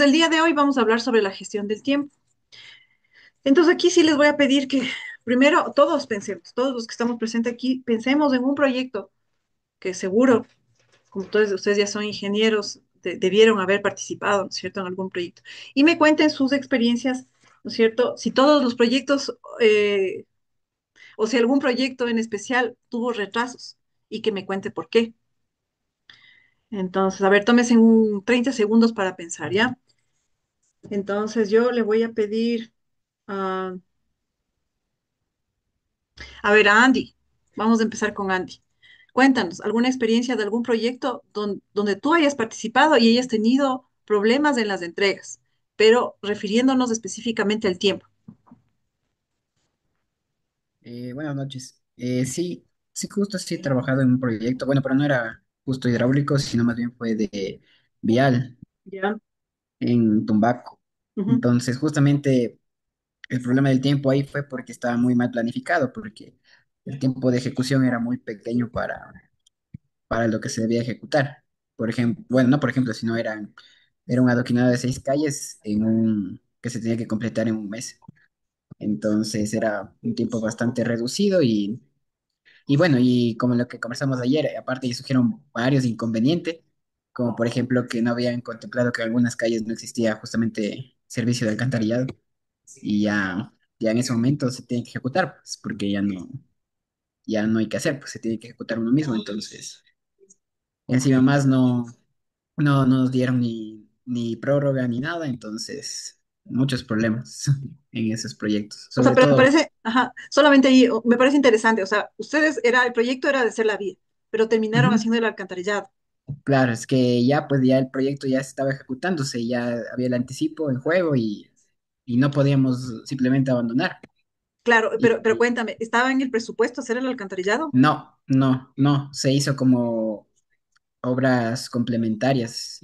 Entonces, el día de hoy vamos a hablar sobre la gestión del tiempo. Entonces, aquí sí les voy a pedir que primero todos pensemos, todos los que estamos presentes aquí, pensemos en un proyecto que seguro, como todos ustedes ya son ingenieros, debieron haber participado, ¿no es cierto?, en algún proyecto. Y me cuenten sus experiencias, ¿no es cierto?, si todos los proyectos o si algún proyecto en especial tuvo retrasos y que me cuente por qué. Entonces, a ver, tómese un 30 segundos para pensar, ¿ya? Entonces, yo le voy a pedir ah, a ver, a Andy. Vamos a empezar con Andy. Cuéntanos, ¿alguna experiencia de algún proyecto donde tú hayas participado y hayas tenido problemas en las entregas, pero refiriéndonos específicamente al tiempo? Buenas noches. Sí, justo sí he trabajado en un proyecto, bueno, pero no era justo hidráulico, sino más bien fue de vial Ya. en Tumbaco. Ujú. Entonces, justamente el problema del tiempo ahí fue porque estaba muy mal planificado, porque el tiempo de ejecución era muy pequeño para lo que se debía ejecutar. Por ejemplo, bueno, no por ejemplo, sino era un adoquinado de 6 calles que se tenía que completar en un mes. Entonces era un tiempo bastante reducido y bueno, y como lo que conversamos ayer, aparte ya surgieron varios inconvenientes, como por ejemplo que no habían contemplado que en algunas calles no existía justamente servicio de alcantarillado y ya en ese momento se tiene que ejecutar, pues, porque ya no hay que hacer, pues se tiene que ejecutar uno mismo, entonces encima más no nos dieron ni prórroga ni nada, entonces muchos problemas en esos proyectos, O sea, sobre pero me todo. parece, ajá, solamente ahí, me parece interesante. O sea, el proyecto era de hacer la vía, pero terminaron Ujú. haciendo el alcantarillado. Claro, es que ya pues ya el proyecto ya se estaba ejecutándose, ya había el anticipo en juego y no podíamos simplemente abandonar. Claro, pero Y cuéntame, ¿estaba en el presupuesto hacer el alcantarillado? no, se hizo como obras complementarias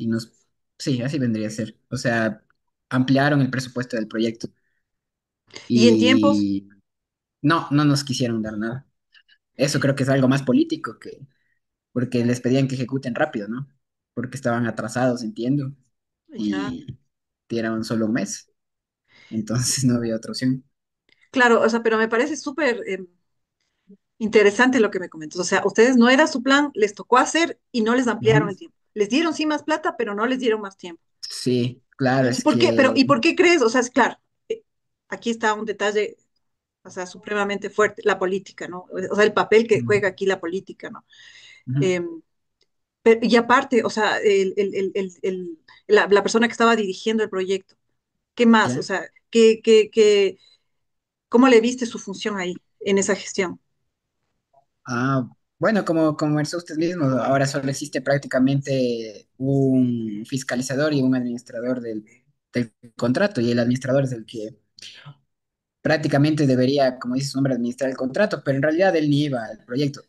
sí, así vendría a ser. O sea, ampliaron el presupuesto del proyecto ¿Y en tiempos? y no nos quisieron dar nada. Eso creo que es algo más político porque les pedían que ejecuten rápido, ¿no? Porque estaban atrasados, entiendo, Ya. y dieron solo un mes. Entonces no había otra opción. Claro, o sea, pero me parece súper interesante lo que me comentas. O sea, ustedes no era su plan, les tocó hacer y no les ampliaron Ujú. el tiempo. Les dieron sí más plata, pero no les dieron más tiempo. Sí, claro, ¿Y es por qué? Pero, que ¿y por qué crees? O sea, es claro, eh, aquí está un detalle, o sea, supremamente fuerte, la política, ¿no? O sea, el papel que ujú, juega aquí la política, ¿no? ujú, Eh, y aparte, o sea, la persona que estaba dirigiendo el proyecto, ¿qué más? O ya. sea, ¿cómo le viste su función ahí, en esa gestión? Bueno, como conversó usted mismo, ahora solo existe prácticamente un fiscalizador y un administrador del contrato, y el administrador es el que prácticamente debería, como dice su nombre, administrar el contrato, pero en realidad él ni iba al proyecto.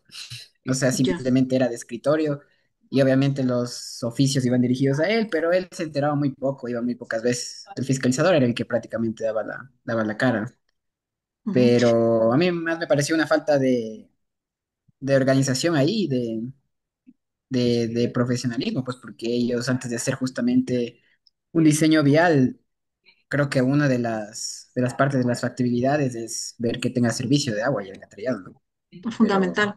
O sea, Ya. simplemente era de escritorio y obviamente los oficios iban dirigidos a él, pero él se enteraba muy poco, iba muy pocas veces. El fiscalizador era el que prácticamente daba la cara. Ujú. Pero a mí más me pareció una falta de organización ahí, de profesionalismo, pues porque ellos antes de hacer justamente un diseño vial, creo que una de las partes de las factibilidades es ver que tenga servicio de agua y alcantarillado, ¿no? Pero Fundamental,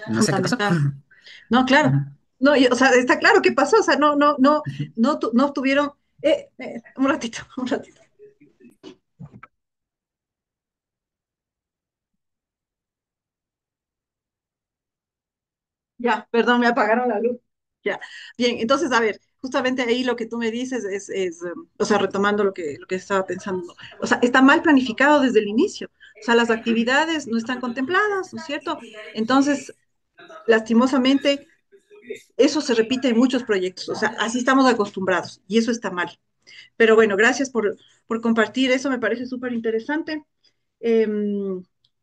no sé qué pasó. fundamental. No, claro. Ujú. No, o sea, está claro qué pasó. O sea, no tuvieron. Un ratito, un ratito. Ya, perdón, me apagaron la luz. Ya. Bien, entonces, a ver, justamente ahí lo que tú me dices o sea, retomando lo que estaba pensando, ¿no? O sea, está mal planificado desde el inicio. O sea, las actividades no están contempladas, ¿no es cierto? Entonces, lastimosamente, eso se repite en muchos proyectos. O sea, así estamos acostumbrados y eso está mal. Pero bueno, gracias por compartir eso, me parece súper interesante.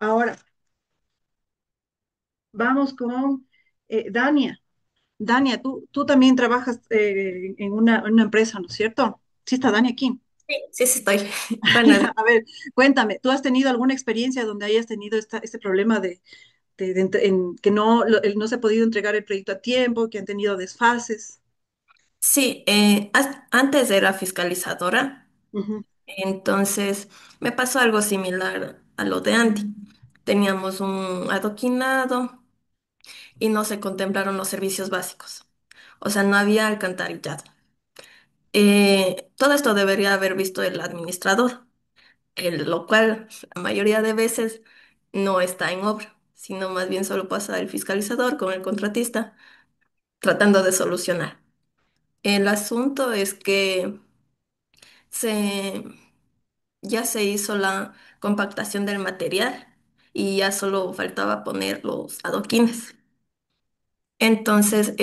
Ahora, vamos con Dania. Dania, tú también trabajas en una empresa, ¿no es cierto? Sí está Dania aquí. Sí, sí, sí estoy. Buenas. Ya, a ver, cuéntame, ¿tú has tenido alguna experiencia donde hayas tenido este problema que no se ha podido entregar el proyecto a tiempo, que han tenido desfases? Sí, antes era fiscalizadora, Ujú. entonces me pasó algo similar a lo de Andy. Teníamos un adoquinado y no se contemplaron los servicios básicos. O sea, no había alcantarillado. Todo esto debería haber visto el administrador, lo cual la mayoría de veces no está en obra, sino más bien solo pasa el fiscalizador con el contratista tratando de solucionar. El asunto es que se, ya se hizo la compactación del material y ya solo faltaba poner los adoquines. Entonces,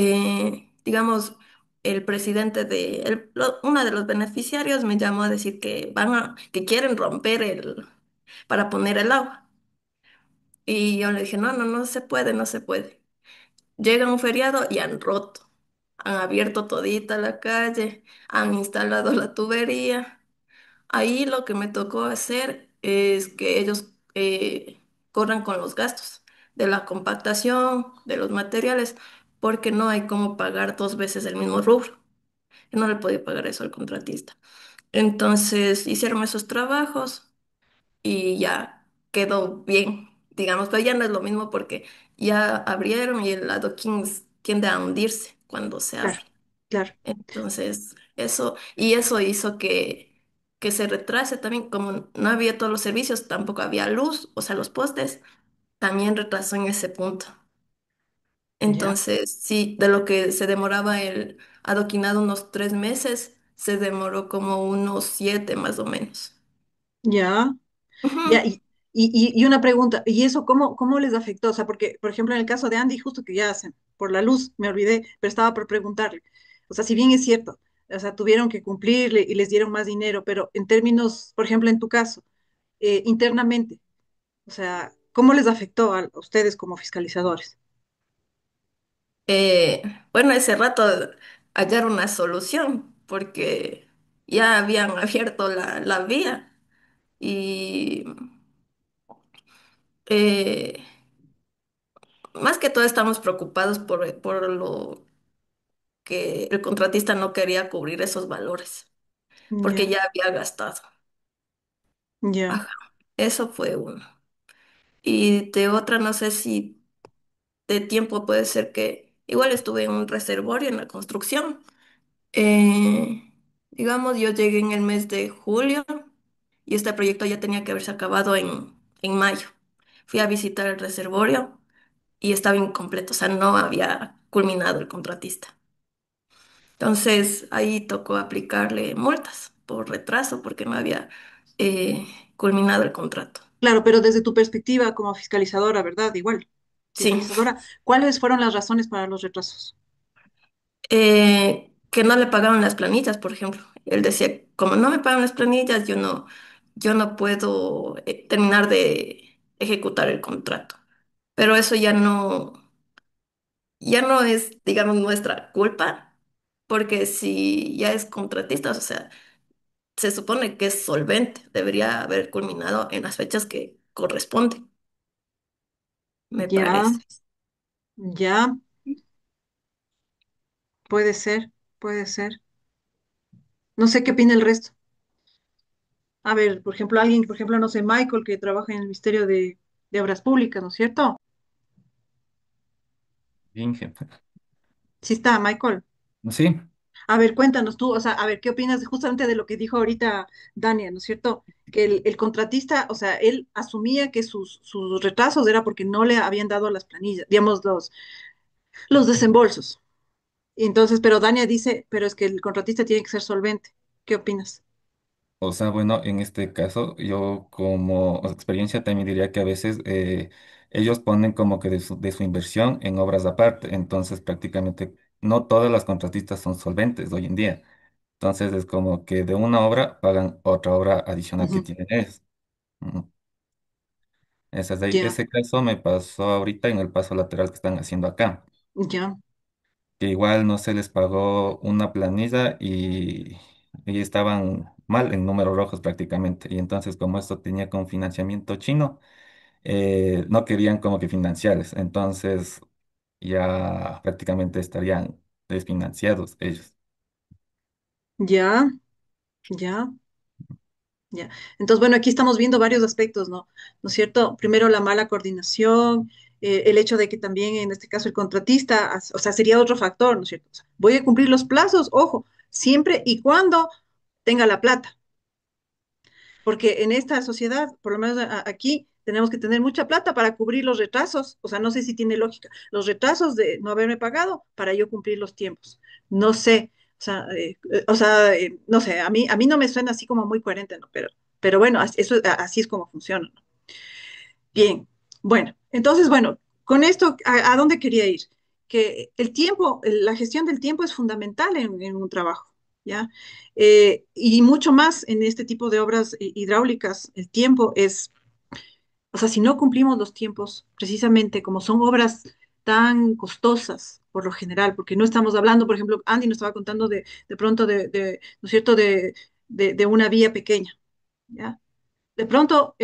digamos, el presidente uno de los beneficiarios me llamó a decir que quieren romper para poner el agua. Y yo le dije, no, no, no se puede, no se puede. Llega un feriado y han roto. Han abierto todita la calle, han instalado la tubería. Ahí lo que me tocó hacer es que ellos corran con los gastos de la compactación, de los materiales, porque no hay cómo pagar dos veces el mismo rubro. Yo no le podía pagar eso al contratista. Entonces hicieron esos trabajos y ya quedó bien, digamos, pero ya no es lo mismo porque ya abrieron y el adoquín tiende a hundirse cuando se Claro, abre. claro, Entonces, eso hizo que se retrase también, como no había todos los servicios, tampoco había luz, o sea, los postes, también retrasó en ese punto. ya, Entonces, sí, de lo que se demoraba el adoquinado unos 3 meses, se demoró como unos 7 más o menos. ya. Ya, Ujú. y una pregunta, ¿y eso cómo les afectó? O sea, porque, por ejemplo, en el caso de Andy, justo que ya hacen, por la luz, me olvidé, pero estaba por preguntarle. O sea, si bien es cierto, o sea, tuvieron que cumplirle y les dieron más dinero, pero en términos, por ejemplo, en tu caso, internamente, o sea, ¿cómo les afectó a ustedes como fiscalizadores? Eh, bueno, ese rato hallar una solución, porque ya habían abierto la vía y eh, más que todo estamos preocupados por lo que el contratista no quería cubrir esos valores, porque Ya, ya había gastado. ya. Ajá, eso fue uno. Y de otra, no sé si de tiempo puede ser que igual estuve en un reservorio en la construcción. Digamos, yo llegué en el mes de julio y este proyecto ya tenía que haberse acabado en mayo. Fui a visitar el reservorio y estaba incompleto, o sea, no había culminado el contratista. Entonces ahí tocó aplicarle multas por retraso porque no había eh, culminado el contrato. Claro, pero desde tu perspectiva como fiscalizadora, ¿verdad? Igual, Sí, fiscalizadora, ¿cuáles fueron las razones para los retrasos? que no le pagaban las planillas, por ejemplo. Él decía, como no me pagan las planillas, yo no puedo terminar de ejecutar el contrato. Pero eso ya no es, digamos, nuestra culpa, porque si ya es contratista, o sea, se supone que es solvente, debería haber culminado en las fechas que corresponden, me Ya, parece. ya, puede ser, puede ser. No sé qué opina el resto. A ver, por ejemplo, alguien, por ejemplo, no sé, Michael, que trabaja en el Ministerio de Obras Públicas, ¿no es cierto? Inge. Sí está, Michael. Sí, A ver, cuéntanos tú, o sea, a ver, ¿qué opinas justamente de lo que dijo ahorita Dania, ¿no es cierto? Que el contratista, o sea, él asumía que sus retrasos era porque no le habían dado las planillas, digamos, los desembolsos. Y entonces, pero Dania dice, pero es que el contratista tiene que ser solvente. ¿Qué opinas? o sea, bueno, en este caso yo como experiencia también diría que a veces ellos ponen como que de su inversión en obras aparte, entonces prácticamente no todas las contratistas son solventes hoy en día. Entonces es como que de una obra pagan otra obra adicional que Ujú. tienen ellos. Ujú. Ya, Ese caso me pasó ahorita en el paso lateral que están haciendo acá, ya, que igual no se les pagó una planilla y estaban mal en números rojos prácticamente. Y entonces como esto tenía con financiamiento chino, no querían como que financiarles. Entonces ya prácticamente estarían desfinanciados ellos. Ya, ya. Ya. Entonces, bueno, aquí estamos viendo varios aspectos, ¿no? ¿No es cierto? Primero, la mala coordinación, el hecho de que también en este caso el contratista, o sea, sería otro factor, ¿no es cierto? O sea, voy a cumplir los plazos, ojo, siempre y cuando tenga la plata, porque en esta sociedad, por lo menos aquí, tenemos que tener mucha plata para cubrir los retrasos, o sea, no sé si tiene lógica, los retrasos de no haberme pagado para yo cumplir los tiempos. No sé, no sé, a mí no me suena así como muy coherente, ¿no? Pero bueno, eso, así es como funciona, ¿no? Bien, bueno, entonces, bueno, con esto, ¿a dónde quería ir? Que el tiempo, la gestión del tiempo es fundamental en un trabajo, ¿ya? Y mucho más en este tipo de obras hidráulicas, el tiempo es, o sea, si no cumplimos los tiempos, precisamente como son obras tan costosas por lo general, porque no estamos hablando, por ejemplo, Andy nos estaba contando de pronto ¿no es cierto?, de una vía pequeña, ¿ya? De pronto,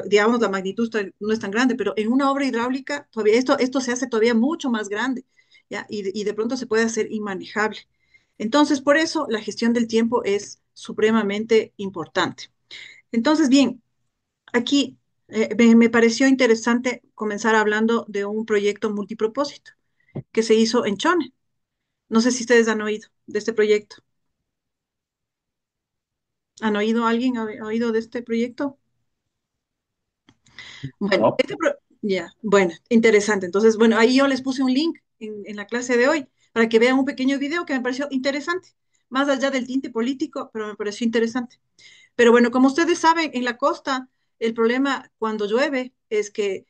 digamos, la magnitud no es tan grande, pero en una obra hidráulica, todavía esto se hace todavía mucho más grande, ¿ya? Y de pronto se puede hacer inmanejable. Entonces, por eso la gestión del tiempo es supremamente importante. Entonces, bien, aquí me pareció interesante comenzar hablando de un proyecto multipropósito que se hizo en Chone. No sé si ustedes han oído de este proyecto. ¿Han oído alguien? ¿Ha oído de este proyecto? Bueno, No, ya, bueno, interesante. Entonces, bueno, ahí yo les puse un link en la clase de hoy para que vean un pequeño video que me pareció interesante, más allá del tinte político, pero me pareció interesante. Pero bueno, como ustedes saben, en la costa el problema cuando llueve es que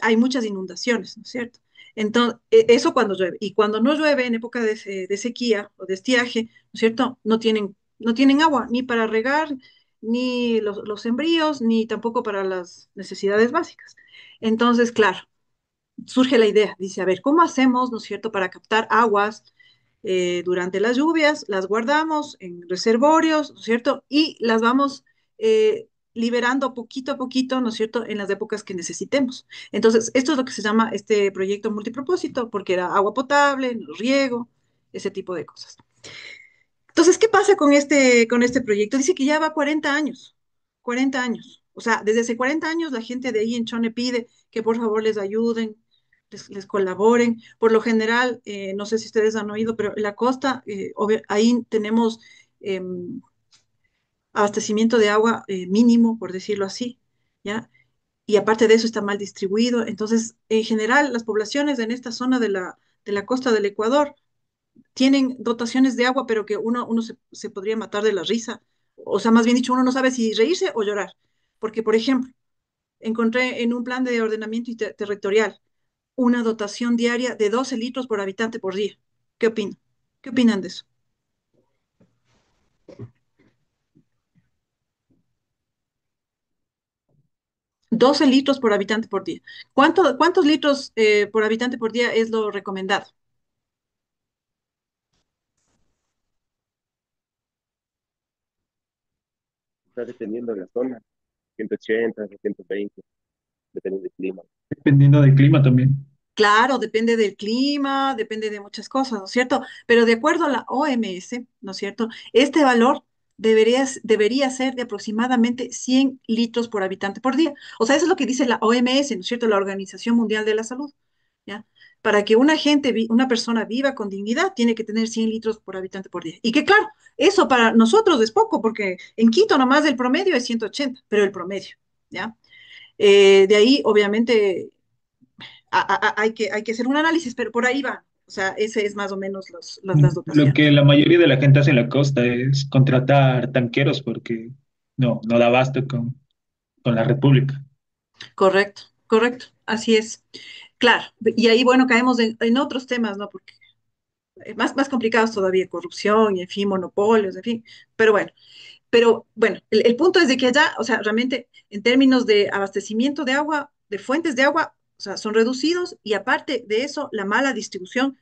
hay muchas inundaciones, ¿no es cierto? Entonces, eso cuando llueve. Y cuando no llueve, en época de sequía o de estiaje, ¿no es cierto? No tienen agua ni para regar, ni los sembríos, ni tampoco para las necesidades básicas. Entonces, claro, surge la idea, dice, a ver, ¿cómo hacemos, no es cierto, para captar aguas durante las lluvias? Las guardamos en reservorios, ¿no es cierto? Y las vamos liberando poquito a poquito, ¿no es cierto?, en las épocas que necesitemos. Entonces, esto es lo que se llama este proyecto multipropósito, porque era agua potable, riego, ese tipo de cosas. Entonces, ¿qué pasa con este proyecto? Dice que ya va 40 años, 40 años. O sea, desde hace 40 años la gente de ahí en Chone pide que por favor les ayuden, les colaboren. Por lo general, no sé si ustedes han oído, pero en la costa, ahí tenemos abastecimiento de agua mínimo, por decirlo así, ¿ya? Y aparte de eso está mal distribuido. Entonces, en general, las poblaciones en esta zona de la costa del Ecuador tienen dotaciones de agua, pero que uno se podría matar de la risa. O sea, más bien dicho, uno no sabe si reírse o llorar. Porque, por ejemplo, encontré en un plan de ordenamiento territorial una dotación diaria de 12 litros por habitante por día. ¿Qué opinan? ¿Qué opinan de eso? 12 litros por habitante por día. ¿Cuántos litros por habitante por día es lo recomendado? está dependiendo de la zona, 180, 220, dependiendo del clima. Dependiendo del clima también. Claro, depende del clima, depende de muchas cosas, ¿no es cierto? Pero de acuerdo a la OMS, ¿no es cierto? Este valor debería ser de aproximadamente 100 litros por habitante por día. O sea, eso es lo que dice la OMS, ¿no es cierto? La Organización Mundial de la Salud, ¿ya? Para que una persona viva con dignidad, tiene que tener 100 litros por habitante por día. Y que claro, eso para nosotros es poco, porque en Quito nomás el promedio es 180, pero el promedio, ¿ya? De ahí, obviamente hay que hacer un análisis, pero por ahí va. O sea, ese es más o menos las Lo que dotaciones. la mayoría de la gente hace en la costa es contratar tanqueros porque no da abasto con la República. Correcto, correcto, así es. Claro, y ahí, bueno, caemos en otros temas, ¿no? Porque más complicados todavía, corrupción y, en fin, monopolios, en fin. Pero bueno, el punto es de que allá, o sea, realmente en términos de abastecimiento de agua, de fuentes de agua, o sea, son reducidos y aparte de eso, la mala distribución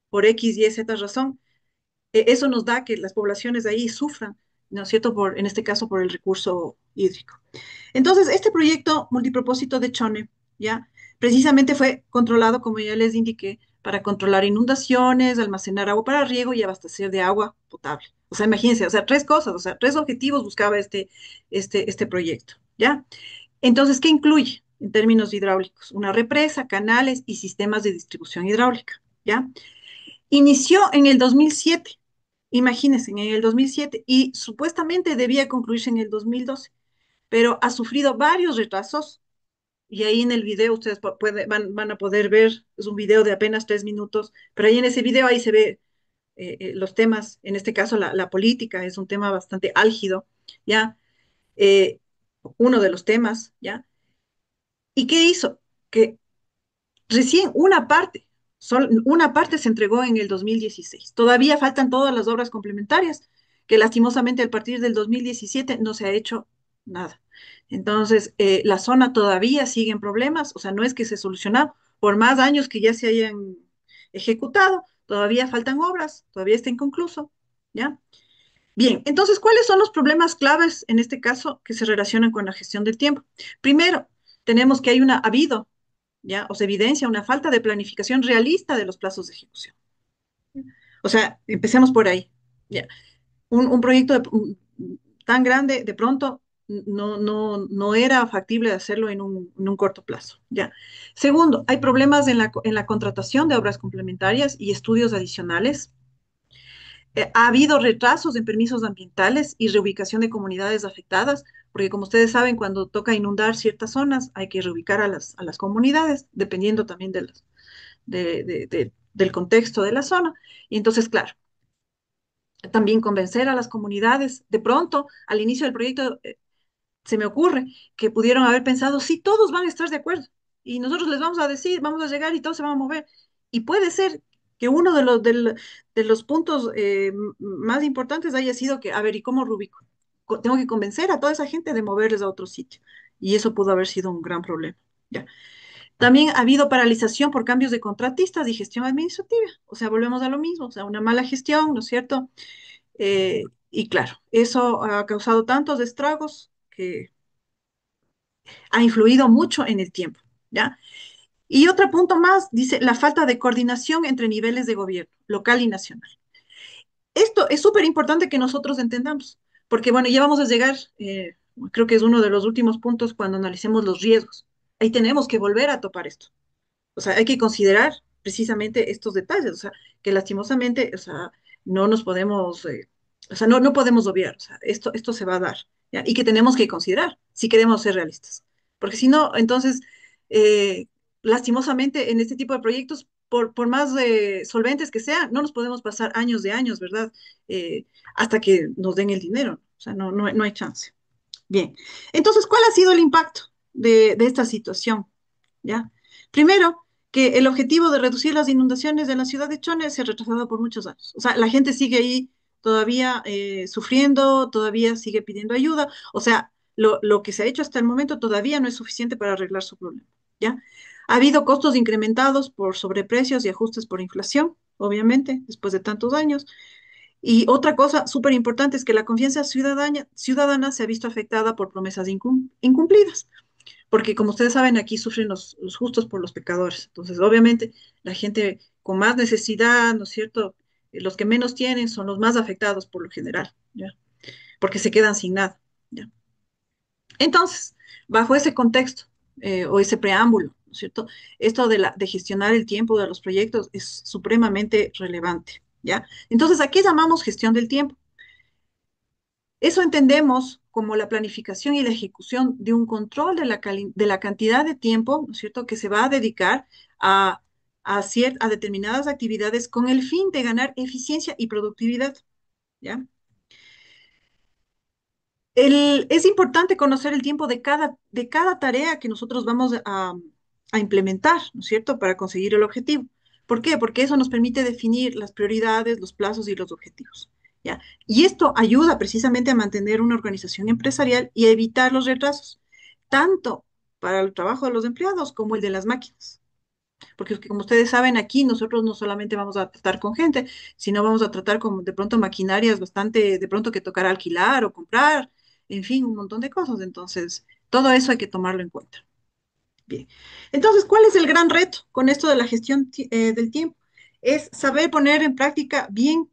por X, Y, Z razón, eso nos da que las poblaciones de ahí sufran, ¿no es cierto?, en este caso por el recurso hídrico. Entonces, este proyecto multipropósito de Chone, ¿ya? Precisamente fue controlado, como ya les indiqué, para controlar inundaciones, almacenar agua para riego y abastecer de agua potable. O sea, imagínense, o sea, tres cosas, o sea, tres objetivos buscaba este proyecto, ¿ya? Entonces, ¿qué incluye en términos hidráulicos? Una represa, canales y sistemas de distribución hidráulica, ¿ya? Inició en el 2007, imagínense, en el 2007, y supuestamente debía concluirse en el 2012, pero ha sufrido varios retrasos y ahí en el video ustedes van a poder ver, es un video de apenas 3 minutos, pero ahí en ese video ahí se ve los temas, en este caso la política es un tema bastante álgido, ¿ya? Eh, Uno de los temas, ¿ya? ¿Y qué hizo? Que recién una parte se entregó en el 2016. Todavía faltan todas las obras complementarias, que lastimosamente a partir del 2017 no se ha hecho nada. Entonces, la zona todavía sigue en problemas, o sea, no es que se solucionado, por más años que ya se hayan ejecutado, todavía faltan obras, todavía está inconcluso, ¿ya? Bien, entonces, ¿cuáles son los problemas claves en este caso que se relacionan con la gestión del tiempo? Primero, tenemos que ha habido, ¿ya? O se evidencia una falta de planificación realista de los plazos de ejecución. O sea, empecemos por ahí, ¿ya? Un proyecto tan grande, de pronto, no era factible hacerlo en un corto plazo, ¿ya? Segundo, hay problemas en la contratación de obras complementarias y estudios adicionales. Ha habido retrasos en permisos ambientales y reubicación de comunidades afectadas, porque como ustedes saben, cuando toca inundar ciertas zonas, hay que reubicar a las comunidades, dependiendo también del contexto de la zona. Y entonces, claro, también convencer a las comunidades. De pronto, al inicio del proyecto, se me ocurre que pudieron haber pensado, sí, todos van a estar de acuerdo y nosotros les vamos a decir, vamos a llegar y todos se van a mover. Y puede ser que uno de los puntos más importantes haya sido que, a ver, ¿y cómo rubico? Tengo que convencer a toda esa gente de moverles a otro sitio. Y eso pudo haber sido un gran problema. ¿Ya? También ha habido paralización por cambios de contratistas y gestión administrativa. O sea, volvemos a lo mismo, o sea, una mala gestión, ¿no es cierto? Y claro, eso ha causado tantos estragos que ha influido mucho en el tiempo, ¿ya? Y otro punto más, dice, la falta de coordinación entre niveles de gobierno, local y nacional. Esto es súper importante que nosotros entendamos, porque bueno, ya vamos a llegar, creo que es uno de los últimos puntos cuando analicemos los riesgos. Ahí tenemos que volver a topar esto. O sea, hay que considerar precisamente estos detalles, o sea, que lastimosamente, o sea, no nos podemos, o sea, no podemos obviar, o sea, esto se va a dar, ¿ya? Y que tenemos que considerar si queremos ser realistas. Porque si no, entonces, eh, lastimosamente, en este tipo de proyectos, por más solventes que sean, no nos podemos pasar años de años, ¿verdad? Eh, Hasta que nos den el dinero. O sea, no hay chance. Bien, entonces, ¿cuál ha sido el impacto de esta situación? ¿Ya? Primero, que el objetivo de reducir las inundaciones de la ciudad de Chone se ha retrasado por muchos años. O sea, la gente sigue ahí todavía sufriendo, todavía sigue pidiendo ayuda. O sea, lo que se ha hecho hasta el momento todavía no es suficiente para arreglar su problema. ¿Ya? Ha habido costos incrementados por sobreprecios y ajustes por inflación, obviamente, después de tantos años. Y otra cosa súper importante es que la confianza ciudadana se ha visto afectada por promesas incumplidas, porque como ustedes saben, aquí sufren los justos por los pecadores. Entonces, obviamente, la gente con más necesidad, ¿no es cierto? Los que menos tienen son los más afectados por lo general, ¿ya? Porque se quedan sin nada, ¿ya? Entonces, bajo ese contexto o ese preámbulo, ¿no es cierto? Esto de gestionar el tiempo de los proyectos es supremamente relevante, ¿ya? Entonces, ¿a qué llamamos gestión del tiempo? Eso entendemos como la planificación y la ejecución de un control de la cantidad de tiempo, ¿no es cierto?, que se va a dedicar a, a determinadas actividades con el fin de ganar eficiencia y productividad, ¿ya? Es importante conocer el tiempo de cada tarea que nosotros vamos a implementar, ¿no es cierto?, para conseguir el objetivo. ¿Por qué? Porque eso nos permite definir las prioridades, los plazos y los objetivos, ¿ya? Y esto ayuda precisamente a mantener una organización empresarial y a evitar los retrasos, tanto para el trabajo de los empleados como el de las máquinas. Porque como ustedes saben, aquí nosotros no solamente vamos a tratar con gente, sino vamos a tratar con de pronto maquinarias bastante, de pronto que tocar alquilar o comprar, en fin, un montón de cosas. Entonces, todo eso hay que tomarlo en cuenta. Bien. Entonces, ¿cuál es el gran reto con esto de la gestión del tiempo? Es saber poner en práctica bien,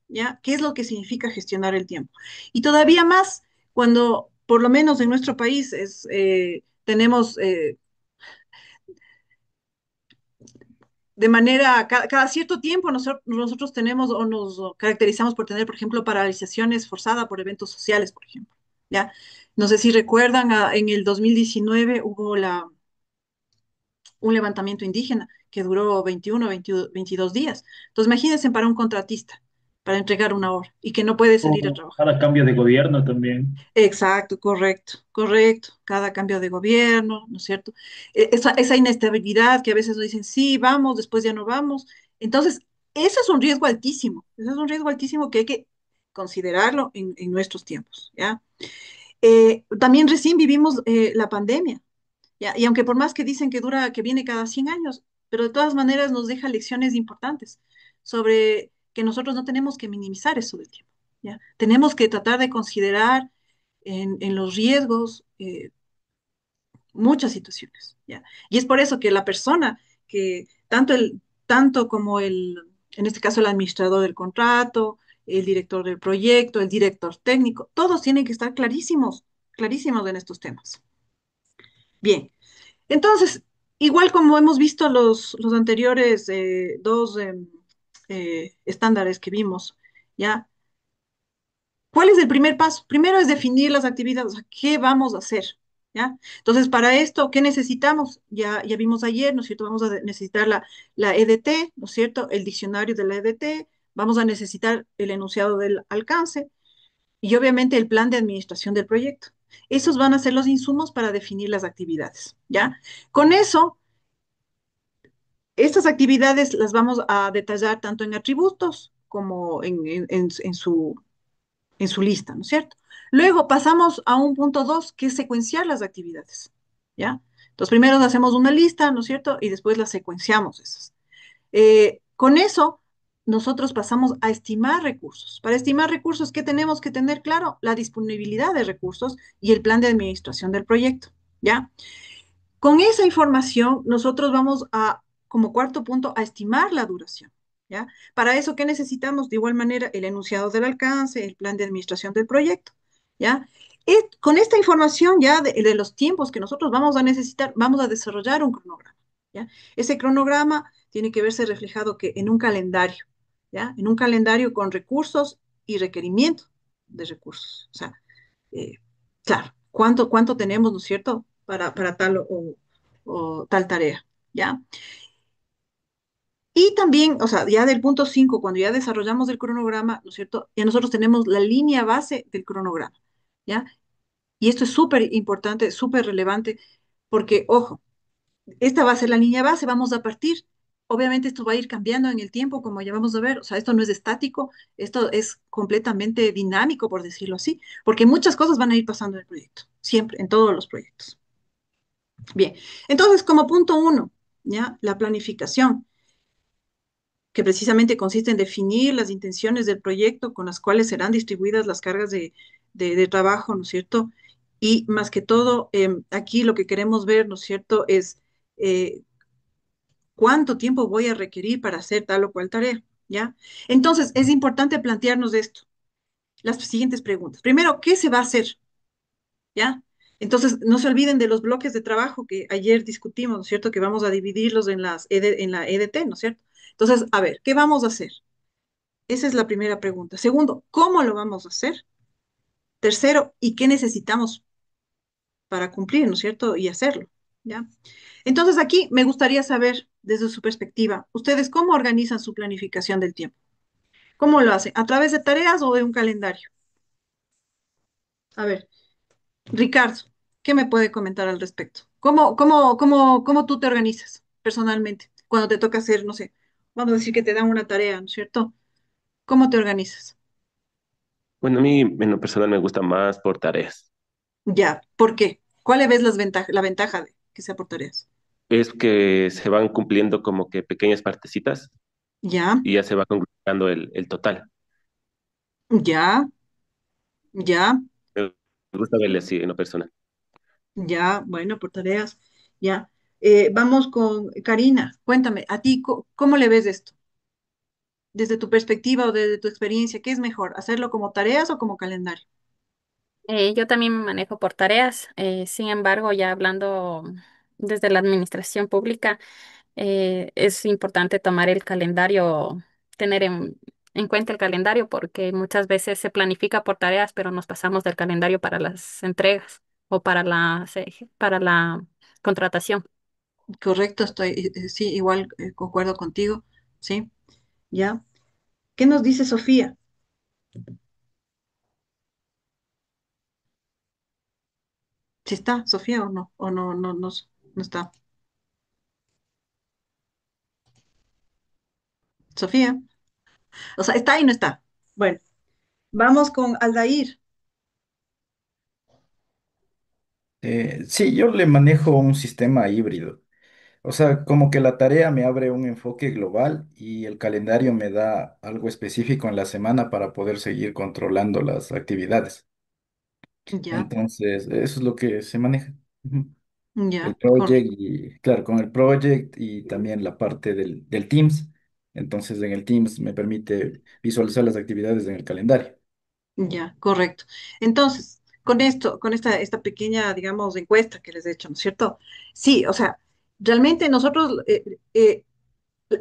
¿ya? ¿Qué es lo que significa gestionar el tiempo? Y todavía más cuando, por lo menos en nuestro país, tenemos de manera, cada cierto tiempo nosotros tenemos o nos caracterizamos por tener, por ejemplo, paralizaciones forzadas por eventos sociales, por ejemplo, ¿ya? No sé si recuerdan, en el 2019 hubo un levantamiento indígena que duró 21, 22 días. Entonces, imagínense para un contratista, para entregar una hora y que no puede salir a O trabajar. cada cambio de gobierno también. Exacto, correcto, correcto. Cada cambio de gobierno, ¿no es cierto? Esa inestabilidad que a veces nos dicen, sí, vamos, después ya no vamos. Entonces, ese es un riesgo altísimo. Ese es un riesgo altísimo que hay que considerarlo en nuestros tiempos, ¿ya? También recién vivimos la pandemia. ¿Ya? Y aunque por más que dicen que dura, que viene cada 100 años, pero de todas maneras nos deja lecciones importantes sobre que nosotros no tenemos que minimizar eso del tiempo, ¿ya? Tenemos que tratar de considerar en los riesgos muchas situaciones, ¿ya? Y es por eso que la persona que tanto como en este caso el administrador del contrato, el director del proyecto, el director técnico, todos tienen que estar clarísimos, clarísimos en estos temas. Bien, entonces, igual como hemos visto los anteriores dos estándares que vimos, ¿ya? ¿Cuál es el primer paso? Primero es definir las actividades, o sea, ¿qué vamos a hacer? ¿Ya? Entonces, para esto, ¿qué necesitamos? Ya vimos ayer, ¿no es cierto? Vamos a necesitar la EDT, ¿no es cierto? El diccionario de la EDT, vamos a necesitar el enunciado del alcance y obviamente el plan de administración del proyecto. Esos van a ser los insumos para definir las actividades, ¿ya? Con eso estas actividades las vamos a detallar tanto en atributos como en su lista, ¿no es cierto? Luego pasamos a un punto dos, que es secuenciar las actividades, ¿ya? Entonces, primero hacemos una lista, ¿no es cierto? Y después las secuenciamos esas. Con eso, nosotros pasamos a estimar recursos. Para estimar recursos, ¿qué tenemos que tener claro? La disponibilidad de recursos y el plan de administración del proyecto, ¿ya? Con esa información, nosotros vamos a, como cuarto punto, a estimar la duración, ¿ya? Para eso, ¿qué necesitamos? De igual manera, el enunciado del alcance, el plan de administración del proyecto, ¿ya? Con esta información ya de los tiempos que nosotros vamos a necesitar, vamos a desarrollar un cronograma, ¿ya? Ese cronograma tiene que verse reflejado que en un calendario, ¿ya? En un calendario con recursos y requerimiento de recursos. O sea, eh, claro, ¿cuánto tenemos, ¿no es cierto?, para tal o tal tarea, ¿ya? Y también, o sea, ya del punto 5 cuando ya desarrollamos el cronograma, ¿no es cierto?, ya nosotros tenemos la línea base del cronograma, ¿ya? Y esto es súper importante, súper relevante, porque, ojo, esta va a ser la línea base, vamos a partir. Obviamente esto va a ir cambiando en el tiempo, como ya vamos a ver, o sea, esto no es estático, esto es completamente dinámico, por decirlo así, porque muchas cosas van a ir pasando en el proyecto, siempre, en todos los proyectos. Bien, entonces como punto uno, ¿ya? La planificación, que precisamente consiste en definir las intenciones del proyecto con las cuales serán distribuidas las cargas de trabajo, ¿no es cierto? Y más que todo, aquí lo que queremos ver, ¿no es cierto?, es eh, cuánto tiempo voy a requerir para hacer tal o cual tarea, ¿ya? Entonces, es importante plantearnos esto, las siguientes preguntas. Primero, ¿qué se va a hacer? ¿Ya? Entonces, no se olviden de los bloques de trabajo que ayer discutimos, ¿no es cierto? Que vamos a dividirlos en la EDT, ¿no es cierto? Entonces, a ver, ¿qué vamos a hacer? Esa es la primera pregunta. Segundo, ¿cómo lo vamos a hacer? Tercero, ¿y qué necesitamos para cumplir, ¿no es cierto? Y hacerlo, ¿ya? Entonces, aquí me gustaría saber, desde su perspectiva, ¿ustedes cómo organizan su planificación del tiempo? ¿Cómo lo hacen? ¿A través de tareas o de un calendario? A ver, Ricardo, ¿qué me puede comentar al respecto? ¿Cómo tú te organizas personalmente cuando te toca hacer, no sé, vamos a decir que te dan una tarea, ¿no es cierto? ¿Cómo te organizas? Bueno, a mí en lo personal me gusta más por tareas. Ya, ¿por qué? ¿Cuál le ves la ventaja de que sea por tareas? Es que se van cumpliendo como que pequeñas partecitas Ya, y ya se va concretando el total. ya, ya, Me gusta verle así en lo personal. ya, bueno, por tareas, ya. Vamos con Karina. Cuéntame, ¿a ti cómo le ves esto? Desde tu perspectiva o desde tu experiencia, ¿qué es mejor? ¿Hacerlo como tareas o como calendario? Yo también me manejo por tareas, sin embargo, ya hablando desde la administración pública, es importante tomar el calendario, tener en cuenta el calendario, porque muchas veces se planifica por tareas, pero nos pasamos del calendario para las entregas o para la contratación. Correcto, sí, igual concuerdo contigo, ¿sí? ¿Ya? ¿Qué nos dice Sofía? ¿Si está Sofía o no? ¿O no está? Sofía. O sea, ¿está y no está? Bueno, vamos con Aldair. Sí, yo le manejo un sistema híbrido. O sea, como que la tarea me abre un enfoque global y el calendario me da algo específico en la semana para poder seguir controlando las actividades. Ya, Entonces, eso es lo que se maneja. Ujú. El ya, project y, claro, con el project y también la parte del Teams. Entonces, en el Teams me permite visualizar las actividades en el calendario. ya, correcto. Entonces, con esta pequeña, digamos, encuesta que les he hecho, ¿no es cierto? Sí, o sea, realmente nosotros,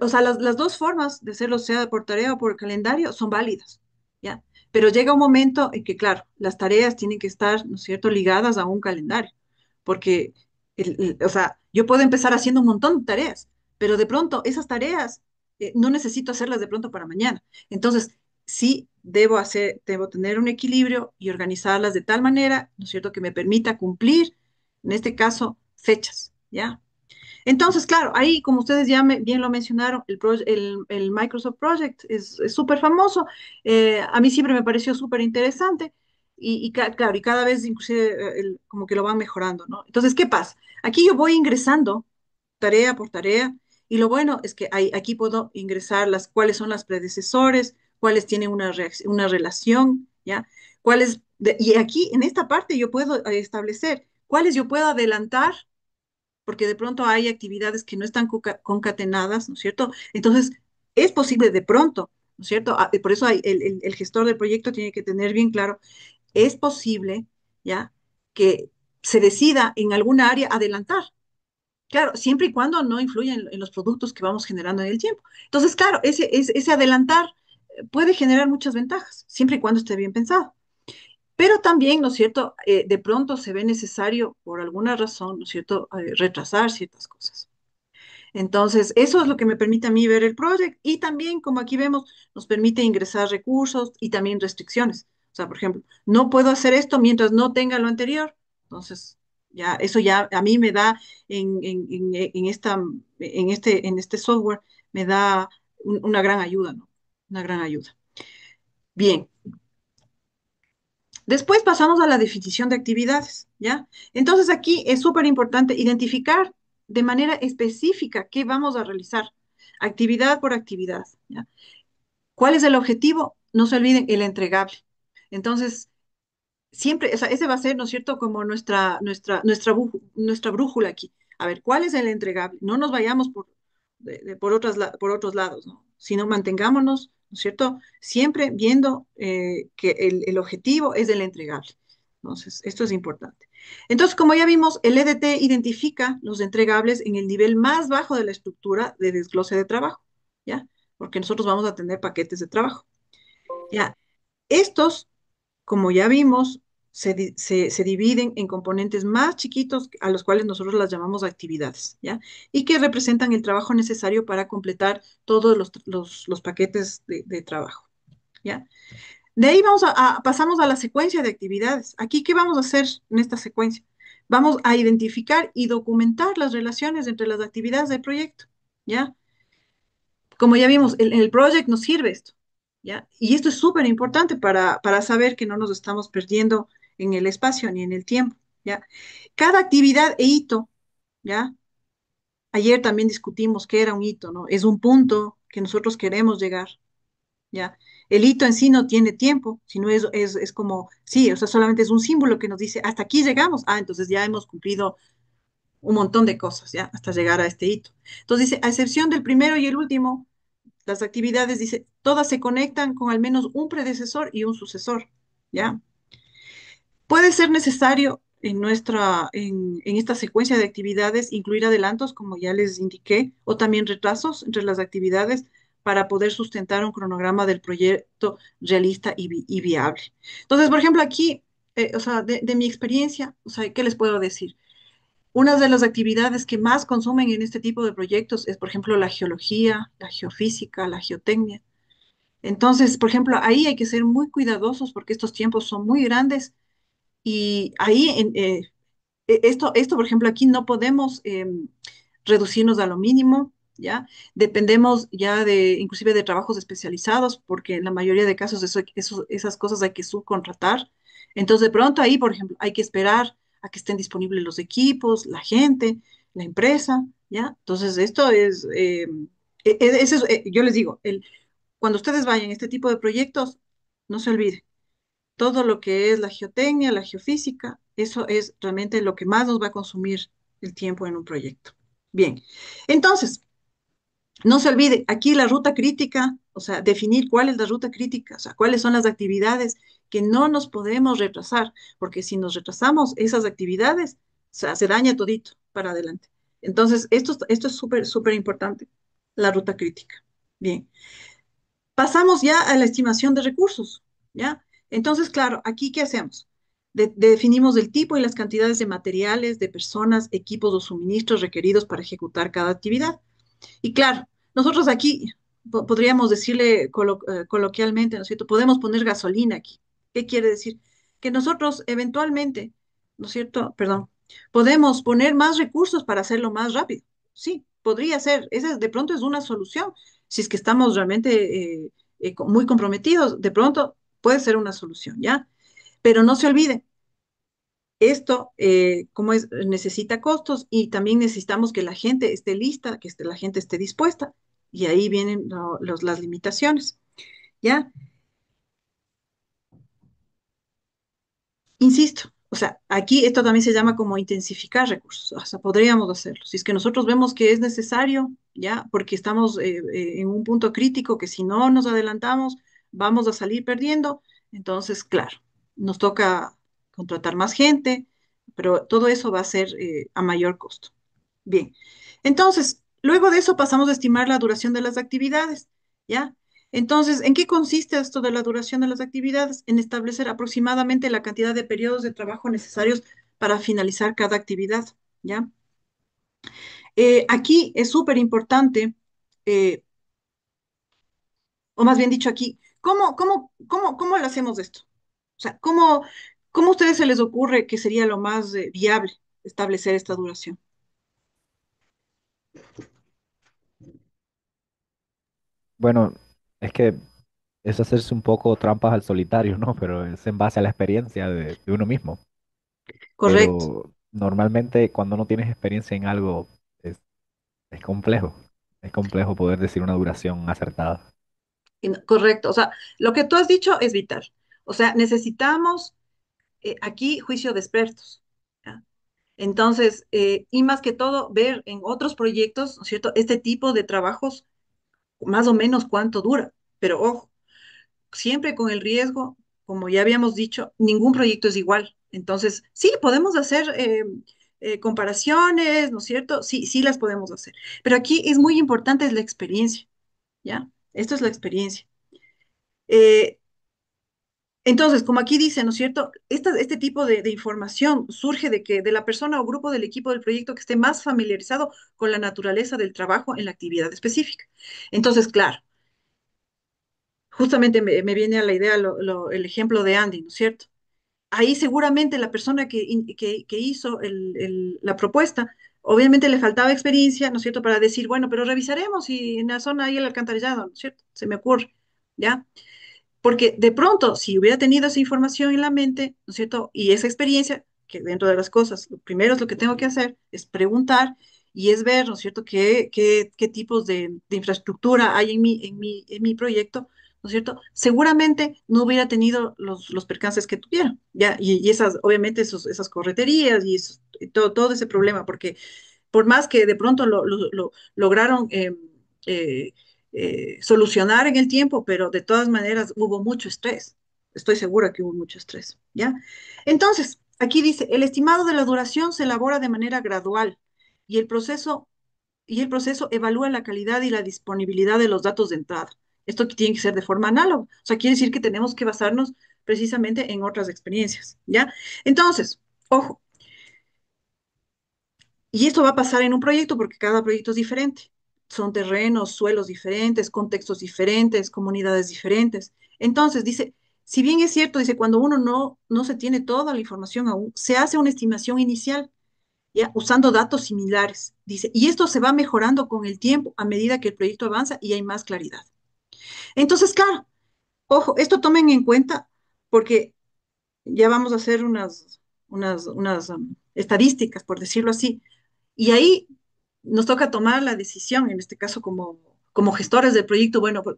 o sea, las dos formas de hacerlo, sea por tarea o por calendario, son válidas, ¿ya? Pero llega un momento en que, claro, las tareas tienen que estar, ¿no es cierto?, ligadas a un calendario, porque, o sea, yo puedo empezar haciendo un montón de tareas, pero de pronto esas tareas no necesito hacerlas de pronto para mañana. Entonces, sí debo tener un equilibrio y organizarlas de tal manera, ¿no es cierto?, que me permita cumplir, en este caso, fechas, ¿ya? Entonces, claro, ahí, como ustedes ya bien lo mencionaron, el Microsoft Project es súper famoso. A mí siempre me pareció súper interesante claro, y cada vez inclusive como que lo van mejorando, ¿no? Entonces, ¿qué pasa? Aquí yo voy ingresando tarea por tarea y lo bueno es que aquí puedo ingresar cuáles son las predecesores, cuáles tienen una relación, ¿ya? Y aquí en esta parte yo puedo establecer cuáles yo puedo adelantar porque de pronto hay actividades que no están concatenadas, ¿no es cierto? Entonces, es posible de pronto, ¿no es cierto? Por eso el gestor del proyecto tiene que tener bien claro, es posible, ¿ya? Que se decida en alguna área adelantar. Claro, siempre y cuando no influya en los productos que vamos generando en el tiempo. Entonces, claro, ese adelantar puede generar muchas ventajas, siempre y cuando esté bien pensado. Pero también, ¿no es cierto? De pronto se ve necesario, por alguna razón, ¿no es cierto?, retrasar ciertas cosas. Entonces, eso es lo que me permite a mí ver el project y también, como aquí vemos, nos permite ingresar recursos y también restricciones. O sea, por ejemplo, no puedo hacer esto mientras no tenga lo anterior. Entonces, ya, eso ya a mí me da en este software, me da una gran ayuda, ¿no? Una gran ayuda. Bien, después pasamos a la definición de actividades, ¿ya? Entonces aquí es súper importante identificar de manera específica qué vamos a realizar, actividad por actividad, ¿ya? ¿Cuál es el objetivo? No se olviden el entregable. Entonces, siempre, o sea, ese va a ser, ¿no es cierto?, como nuestra brújula aquí. A ver, ¿cuál es el entregable? No nos vayamos por otros lados, ¿no? Sino mantengámonos, ¿no es cierto?, siempre viendo que el objetivo es el entregable. Entonces, esto es importante. Entonces, como ya vimos, el EDT identifica los entregables en el nivel más bajo de la estructura de desglose de trabajo, ¿ya? Porque nosotros vamos a tener paquetes de trabajo, ¿ya? Estos, como ya vimos, se dividen en componentes más chiquitos a los cuales nosotros las llamamos actividades, ¿ya? Y que representan el trabajo necesario para completar todos los paquetes de trabajo, ¿ya? De ahí pasamos a la secuencia de actividades. Aquí, ¿qué vamos a hacer en esta secuencia? Vamos a identificar y documentar las relaciones entre las actividades del proyecto, ¿ya? Como ya vimos, en el project nos sirve esto, ¿ya? Y esto es súper importante para saber que no nos estamos perdiendo en el espacio ni en el tiempo, ¿ya? Cada actividad e hito, ¿ya? Ayer también discutimos qué era un hito, ¿no? Es un punto que nosotros queremos llegar, ¿ya? El hito en sí no tiene tiempo, sino es como, sí, o sea, solamente es un símbolo que nos dice, hasta aquí llegamos, entonces ya hemos cumplido un montón de cosas, ¿ya? Hasta llegar a este hito. Entonces dice, a excepción del primero y el último, las actividades, dice, todas se conectan con al menos un predecesor y un sucesor, ¿ya? Puede ser necesario en esta secuencia de actividades incluir adelantos, como ya les indiqué, o también retrasos entre las actividades para poder sustentar un cronograma del proyecto realista y viable. Entonces, por ejemplo, aquí, o sea, de mi experiencia, o sea, ¿qué les puedo decir? Una de las actividades que más consumen en este tipo de proyectos es, por ejemplo, la geología, la geofísica, la geotecnia. Entonces, por ejemplo, ahí hay que ser muy cuidadosos porque estos tiempos son muy grandes y ahí, esto, por ejemplo, aquí no podemos reducirnos a lo mínimo, ¿ya? Dependemos ya de, inclusive de trabajos especializados, porque en la mayoría de casos esas cosas hay que subcontratar. Entonces, de pronto ahí, por ejemplo, hay que esperar a que estén disponibles los equipos, la gente, la empresa, ¿ya? Entonces, esto es, yo les digo, cuando ustedes vayan a este tipo de proyectos, no se olviden todo lo que es la geotecnia, la geofísica, eso es realmente lo que más nos va a consumir el tiempo en un proyecto. Bien, entonces, no se olvide, aquí la ruta crítica, o sea, definir cuál es la ruta crítica, o sea, cuáles son las actividades que no nos podemos retrasar, porque si nos retrasamos esas actividades, o sea, se daña todito para adelante. Entonces, esto es súper, súper importante, la ruta crítica. Bien. Pasamos ya a la estimación de recursos, ¿ya? Entonces, claro, aquí, ¿qué hacemos? Definimos el tipo y las cantidades de materiales, de personas, equipos o suministros requeridos para ejecutar cada actividad. Y claro, nosotros aquí podríamos decirle coloquialmente, ¿no es cierto? Podemos poner gasolina aquí. ¿Qué quiere decir? Que nosotros eventualmente, ¿no es cierto? Perdón, podemos poner más recursos para hacerlo más rápido. Sí, podría ser. Esa de pronto es una solución. Si es que estamos realmente muy comprometidos, de pronto puede ser una solución, ¿ya? Pero no se olvide, esto, como es, necesita costos y también necesitamos que la gente esté lista, que la gente esté dispuesta. Y ahí vienen las limitaciones, ¿ya? Insisto, o sea, aquí esto también se llama como intensificar recursos, o sea, podríamos hacerlo. Si es que nosotros vemos que es necesario, ¿ya? Porque estamos en un punto crítico que si no nos adelantamos, vamos a salir perdiendo. Entonces, claro, nos toca contratar más gente, pero todo eso va a ser a mayor costo. Bien, entonces, luego de eso pasamos a estimar la duración de las actividades, ¿ya? Entonces, ¿en qué consiste esto de la duración de las actividades? En establecer aproximadamente la cantidad de periodos de trabajo necesarios para finalizar cada actividad, ¿ya? Aquí es súper importante, eh, o más bien dicho aquí, ¿cómo lo hacemos esto? O sea, ¿cómo a ustedes se les ocurre que sería lo más viable establecer esta duración? Bueno, es que es hacerse un poco trampas al solitario, ¿no? Pero es en base a la experiencia de uno mismo. Correcto. Pero normalmente cuando no tienes experiencia en algo es, es complejo. Es complejo poder decir una duración acertada. Correcto, o sea, lo que tú has dicho es vital. O sea, necesitamos aquí juicio de expertos. ¿Ya? Entonces, y más que todo, ver en otros proyectos, ¿no es cierto?, este tipo de trabajos, más o menos cuánto dura. Pero ojo, siempre con el riesgo, como ya habíamos dicho, ningún proyecto es igual. Entonces, sí, podemos hacer comparaciones, ¿no es cierto? Sí, sí las podemos hacer. Pero aquí es muy importante es la experiencia, ¿ya? Esto es la experiencia. Eh, Entonces, como aquí dice, ¿no es cierto? Este tipo de información surge de que de la persona o grupo del equipo del proyecto que esté más familiarizado con la naturaleza del trabajo en la actividad específica. Entonces, claro, justamente me viene a la idea el ejemplo de Andy, ¿no es cierto? Ahí seguramente la persona que hizo la propuesta, obviamente le faltaba experiencia, ¿no es cierto?, para decir, bueno, pero revisaremos si en la zona hay el alcantarillado, ¿no es cierto? Se me ocurre, ¿ya? Porque de pronto, si hubiera tenido esa información en la mente, ¿no es cierto? Y esa experiencia, que dentro de las cosas, lo primero es lo que tengo que hacer, es preguntar y es ver, ¿no es cierto?, qué tipos de infraestructura hay en mi proyecto, ¿no es cierto? Seguramente no hubiera tenido los percances que tuvieron, ¿ya? Y esas, obviamente, esas correterías y todo ese problema, porque por más que de pronto lo lograron eh, solucionar en el tiempo, pero de todas maneras hubo mucho estrés. Estoy segura que hubo mucho estrés, ¿ya? Entonces, aquí dice, el estimado de la duración se elabora de manera gradual y el proceso evalúa la calidad y la disponibilidad de los datos de entrada. Esto que tiene que ser de forma análoga. O sea, quiere decir que tenemos que basarnos precisamente en otras experiencias, ¿ya? Entonces, ojo, y esto va a pasar en un proyecto porque cada proyecto es diferente. Son terrenos, suelos diferentes, contextos diferentes, comunidades diferentes. Entonces, dice, si bien es cierto, dice, cuando uno no se tiene toda la información aún, se hace una estimación inicial, ya, usando datos similares. Dice, y esto se va mejorando con el tiempo a medida que el proyecto avanza y hay más claridad. Entonces, claro, ojo, esto tomen en cuenta porque ya vamos a hacer unas estadísticas, por decirlo así. Y ahí nos toca tomar la decisión, en este caso como gestores del proyecto, bueno, ¿por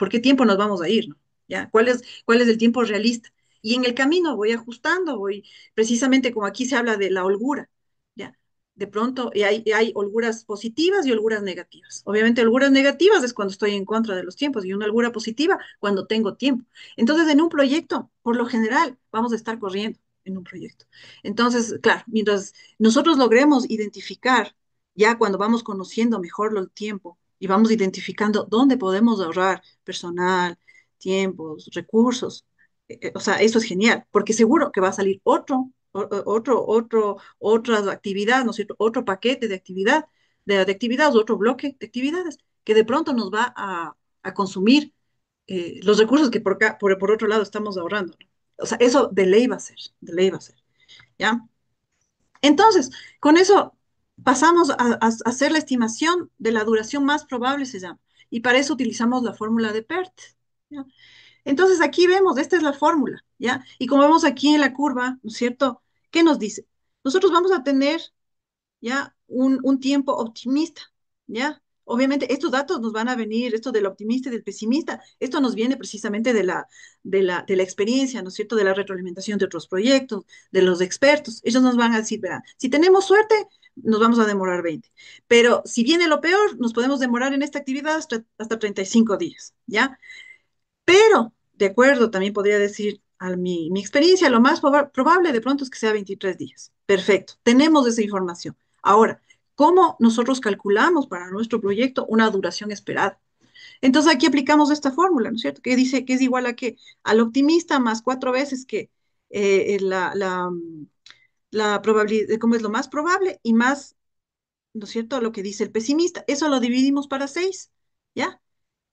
qué tiempo nos vamos a ir, no? ¿Ya? ¿Cuál es el tiempo realista? Y en el camino voy ajustando, precisamente como aquí se habla de la holgura, ¿ya? De pronto, y hay holguras positivas y holguras negativas. Obviamente, holguras negativas es cuando estoy en contra de los tiempos y una holgura positiva cuando tengo tiempo. Entonces, en un proyecto, por lo general, vamos a estar corriendo en un proyecto. Entonces, claro, mientras nosotros logremos identificar, ya cuando vamos conociendo mejor el tiempo y vamos identificando dónde podemos ahorrar personal, tiempos, recursos, o sea, eso es genial, porque seguro que va a salir otra actividad, ¿no es cierto? Otro paquete de actividades, otro bloque de actividades que de pronto nos va a consumir los recursos que por otro lado estamos ahorrando, ¿no? O sea, eso de ley va a ser, ¿ya? Entonces, con eso pasamos a hacer la estimación de la duración más probable, se llama. Y para eso utilizamos la fórmula de PERT, ¿ya? Entonces, aquí vemos, esta es la fórmula, ¿ya? Y como vemos aquí en la curva, ¿no es cierto? ¿Qué nos dice? Nosotros vamos a tener ¿ya? Un tiempo optimista, ¿ya? Obviamente, estos datos nos van a venir, esto del optimista y del pesimista, esto nos viene precisamente de la experiencia, ¿no es cierto? De la retroalimentación de otros proyectos, de los expertos. Ellos nos van a decir, verán, si tenemos suerte, nos vamos a demorar 20, pero si viene lo peor, nos podemos demorar en esta actividad hasta 35 días, ¿ya? Pero, de acuerdo, también podría decir, mi experiencia, lo más probable de pronto es que sea 23 días. Perfecto, tenemos esa información. Ahora, ¿cómo nosotros calculamos para nuestro proyecto una duración esperada? Entonces aquí aplicamos esta fórmula, ¿no es cierto? Que dice que es igual a que al optimista más 4 veces que la probabilidad, ¿cómo es lo más probable? Y más, ¿no es cierto? Lo que dice el pesimista. Eso lo dividimos para 6, ¿ya?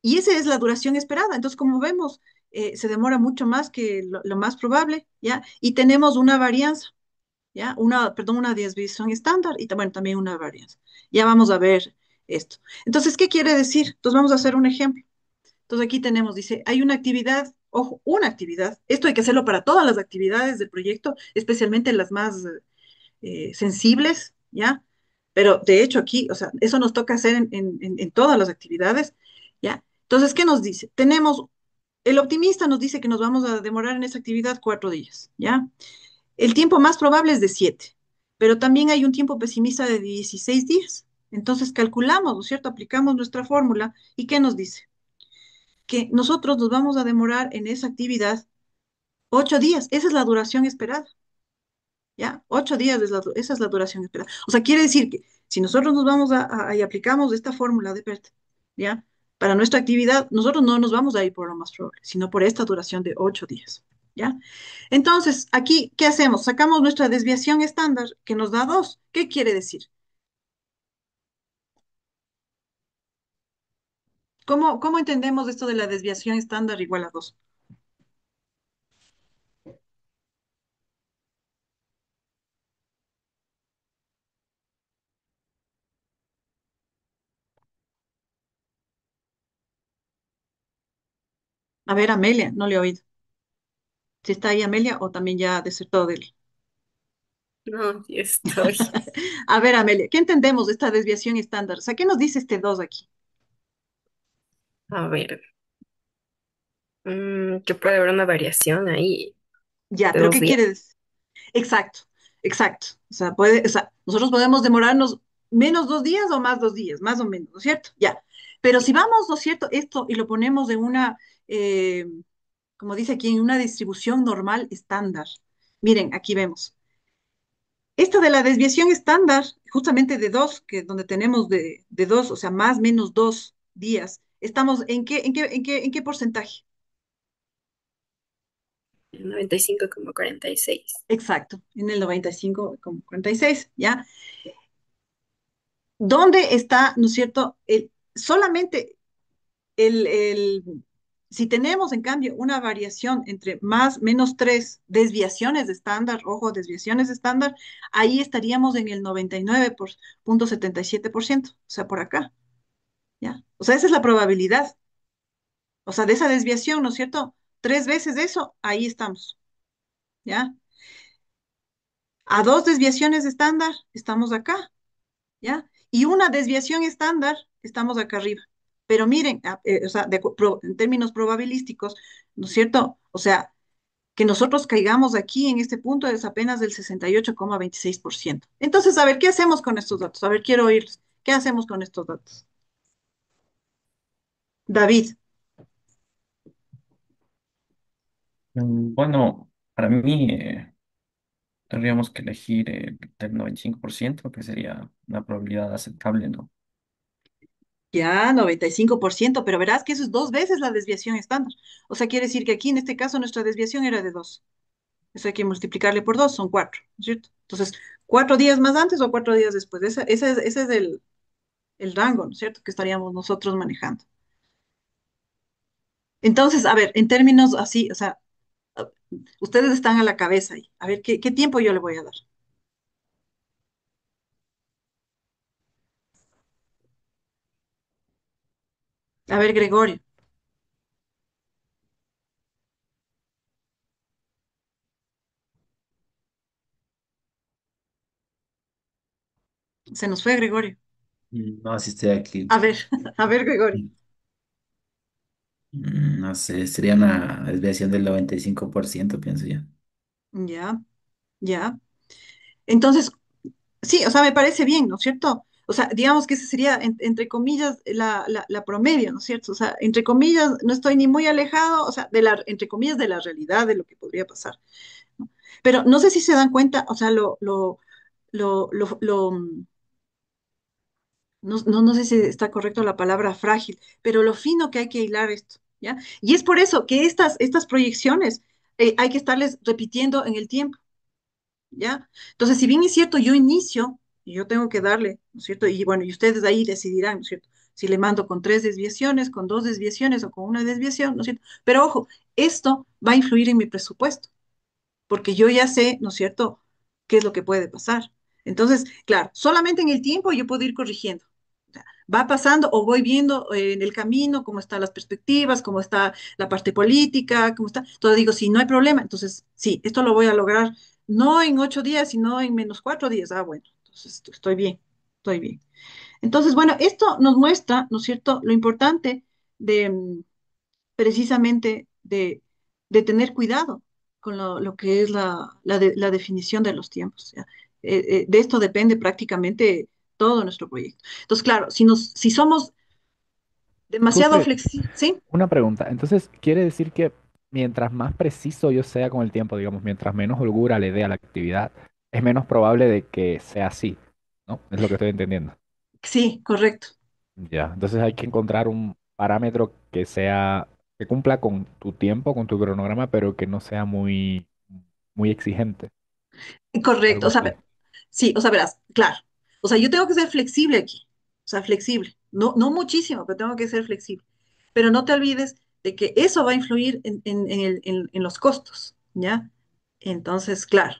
Y esa es la duración esperada. Entonces, como vemos, se demora mucho más que lo más probable, ¿ya? Y tenemos una varianza, ¿ya? Perdón, una desviación estándar y bueno, también una varianza. Ya vamos a ver esto. Entonces, ¿qué quiere decir? Entonces, vamos a hacer un ejemplo. Entonces, aquí tenemos, dice, hay una actividad, ojo, una actividad. Esto hay que hacerlo para todas las actividades del proyecto, especialmente las más sensibles, ¿ya? Pero de hecho aquí, o sea, eso nos toca hacer en todas las actividades, ¿ya? Entonces, ¿qué nos dice? El optimista nos dice que nos vamos a demorar en esa actividad 4 días, ¿ya? El tiempo más probable es de 7, pero también hay un tiempo pesimista de 16 días. Entonces calculamos, ¿no es cierto? Aplicamos nuestra fórmula y ¿qué nos dice? Que nosotros nos vamos a demorar en esa actividad 8 días. Esa es la duración esperada. ¿Ya? 8 días esa es la duración esperada. O sea, quiere decir que si nosotros nos vamos y aplicamos esta fórmula de PERT, ¿ya? Para nuestra actividad, nosotros no nos vamos a ir por lo más probable, sino por esta duración de 8 días, ¿ya? Entonces, aquí, ¿qué hacemos? Sacamos nuestra desviación estándar, que nos da 2. ¿Qué quiere decir? ¿Cómo entendemos esto de la desviación estándar igual a 2? A ver, Amelia, no le he oído. Si está ahí Amelia o también ya desertó de él. No, sí estoy. A ver, Amelia, ¿qué entendemos de esta desviación estándar? O sea, ¿qué nos dice este 2 aquí? A ver, que puede haber una variación ahí Ya, de pero dos ¿qué días. quiere decir? Exacto. exacto. O sea, puede, o sea, nosotros podemos demorarnos menos 2 días o más 2 días, más o menos, ¿no es cierto? Ya. Pero si vamos, ¿no es cierto? Esto y lo ponemos en una, como dice aquí, en una distribución normal estándar. Miren, aquí vemos. Esta de la desviación estándar, justamente de dos, que donde tenemos de dos, o sea, más menos 2 días, estamos en qué porcentaje? 95,46. Exacto, en el 95,46, ¿ya? ¿Dónde está, no es cierto? Solamente si tenemos, en cambio, una variación entre más menos 3 desviaciones de estándar, ojo, desviaciones de estándar, ahí estaríamos en el 99,77%, o sea, por acá, ¿ya? O sea, esa es la probabilidad, o sea, de esa desviación, ¿no es cierto? 3 veces de eso, ahí estamos, ¿ya? A 2 desviaciones de estándar, estamos acá, ¿ya? Y una desviación estándar, estamos acá arriba. Pero miren, o sea, en términos probabilísticos, ¿no es cierto? O sea, que nosotros caigamos aquí en este punto es apenas del 68,26%. Entonces, a ver, ¿qué hacemos con estos datos? A ver, quiero oírlos. ¿Qué hacemos con estos datos? David, Bueno, para mí tendríamos que elegir el 95%, que sería una probabilidad aceptable, ¿no? ya 95%, pero verás que eso es 2 veces la desviación estándar. O sea, quiere decir que aquí en este caso nuestra desviación era de 2. Eso hay que multiplicarle por 2, son 4, ¿no es cierto? Entonces, 4 días más antes o 4 días después. Ese es el rango, ¿no es cierto? Que estaríamos nosotros manejando. Entonces, a ver, en términos así, o sea, a- ustedes están a la cabeza ahí. A ver, ¿qué tiempo yo le voy a dar? A ver, Gregorio, se nos fue Gregorio. No, si estoy aquí. A ver, a ver, Gregorio. No sé, sería una desviación del 95%, pienso yo. Ya, ya. Entonces, sí, o sea, me parece bien, ¿no es cierto? O sea, digamos que ese sería, entre comillas, la promedio, ¿no es cierto? O sea, entre comillas, no estoy ni muy alejado, o sea, entre comillas, de la realidad de lo que podría pasar, ¿no? Pero no sé si se dan cuenta, o sea, no sé si está correcto la palabra frágil, pero lo fino que hay que hilar esto, ¿ya? Y es por eso que estas proyecciones hay que estarles repitiendo en el tiempo. ¿Ya? Entonces, si bien es cierto, yo inicio y yo tengo que darle, ¿no es cierto? Y bueno, y ustedes ahí decidirán, ¿no es cierto? Si le mando con 3 desviaciones, con 2 desviaciones o con una desviación, ¿no es cierto? Pero ojo, esto va a influir en mi presupuesto, porque yo ya sé, ¿no es cierto?, qué es lo que puede pasar. Entonces, claro, solamente en el tiempo yo puedo ir corrigiendo. O sea, va pasando o voy viendo en el camino cómo están las perspectivas, cómo está la parte política, cómo está. Entonces digo, sí, no hay problema. Entonces, sí, esto lo voy a lograr no en 8 días, sino en -4 días. Ah, bueno, entonces estoy bien, estoy bien. Entonces, bueno, esto nos muestra, ¿no es cierto?, lo importante de, precisamente de tener cuidado con lo que es la definición de los tiempos, ¿ya? De esto depende prácticamente todo nuestro proyecto. Entonces, claro, si somos demasiado Disculpe, flexibles, ¿sí? una pregunta. Entonces, ¿quiere decir que mientras más preciso yo sea con el tiempo, digamos, mientras menos holgura le dé a la actividad, es menos probable de que sea así, ¿no? Es lo que estoy entendiendo. Sí, correcto. Ya, entonces hay que encontrar un parámetro que sea, que cumpla con tu tiempo, con tu cronograma, pero que no sea muy exigente, Correcto, algo o sea, así. sí, o sea, verás, claro. O sea, yo tengo que ser flexible aquí, o sea, flexible. No, no muchísimo, pero tengo que ser flexible. Pero no te olvides de que eso va a influir en los costos, ¿ya? Entonces, claro.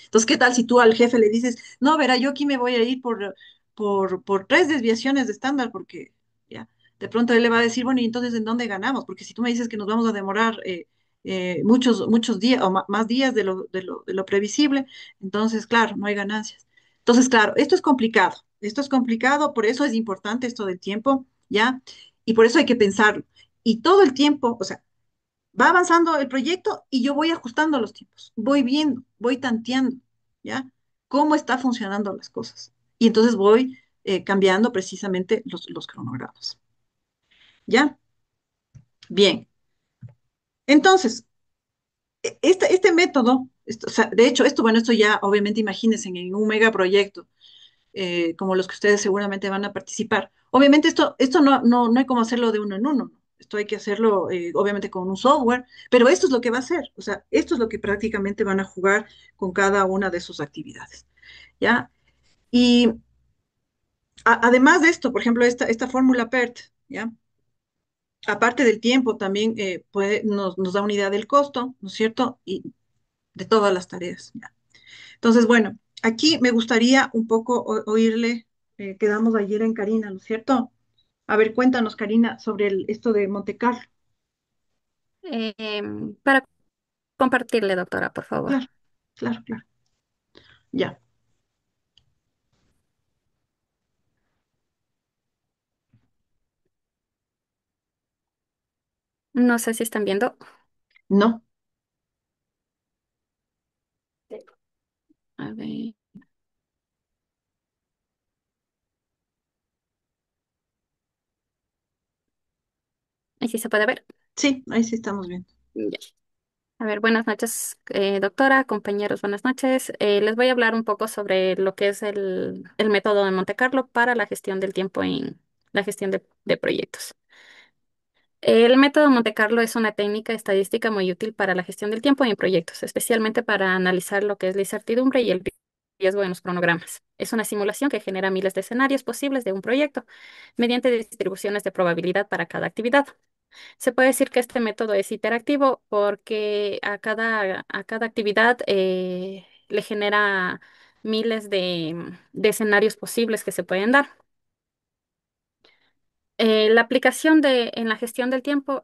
Entonces, ¿qué tal si tú al jefe le dices, no, verá, yo aquí me voy a ir por 3 desviaciones de estándar, porque ya, de pronto él le va a decir, bueno, ¿y entonces en dónde ganamos? Porque si tú me dices que nos vamos a demorar muchos días o más días de lo previsible, entonces, claro, no hay ganancias. Entonces, claro, esto es complicado, por eso es importante esto del tiempo, ¿ya? Y por eso hay que pensarlo. Y todo el tiempo, o sea, va avanzando el proyecto y yo voy ajustando los tiempos, voy viendo, voy tanteando, ¿ya? cómo está funcionando las cosas. Y entonces voy cambiando precisamente los cronogramas. ¿Ya? Bien. Entonces, este método, o sea, de hecho, esto, bueno, esto ya obviamente imagínense en un megaproyecto como los que ustedes seguramente van a participar. Obviamente esto no hay como hacerlo de uno en uno. Esto hay que hacerlo obviamente con un software, pero esto es lo que va a hacer. O sea, esto es lo que prácticamente van a jugar con cada una de sus actividades. ¿Ya? Y además de esto, por ejemplo, esta fórmula PERT, ¿ya? Aparte del tiempo, también nos da una idea del costo, ¿no es cierto? Y de todas las tareas, ¿ya? Entonces, bueno, aquí me gustaría un poco oírle, quedamos ayer en Karina, ¿no es cierto? A ver, cuéntanos, Karina, sobre esto de Monte Carlo. Para compartirle, doctora, por favor. Claro, claro, claro. Ya. No sé si están viendo. No, A ver, ahí sí se puede ver. sí, ahí sí estamos bien. Ya. A ver, buenas noches, doctora, compañeros, buenas noches. Les voy a hablar un poco sobre lo que es el método de Monte Carlo para la gestión del tiempo en la gestión de proyectos. El método Monte Carlo es una técnica estadística muy útil para la gestión del tiempo en proyectos, especialmente para analizar lo que es la incertidumbre y el riesgo en los cronogramas. Es una simulación que genera miles de escenarios posibles de un proyecto mediante distribuciones de probabilidad para cada actividad. Se puede decir que este método es interactivo porque a cada actividad le genera miles de escenarios posibles que se pueden dar. La aplicación en la gestión del tiempo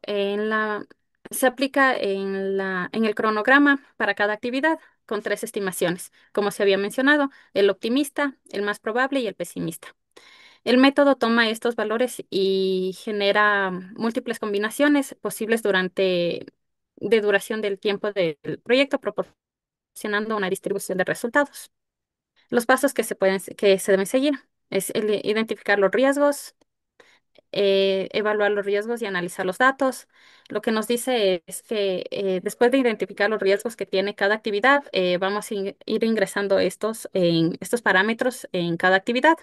se aplica en el cronograma para cada actividad con tres estimaciones, como se había mencionado, el optimista, el más probable y el pesimista. El método toma estos valores y genera múltiples combinaciones posibles de duración del tiempo del proyecto, proporcionando una distribución de resultados. Los pasos que se deben seguir es identificar los riesgos, evaluar los riesgos y analizar los datos. Lo que nos dice es que después de identificar los riesgos que tiene cada actividad, vamos a ir ingresando estos parámetros en cada actividad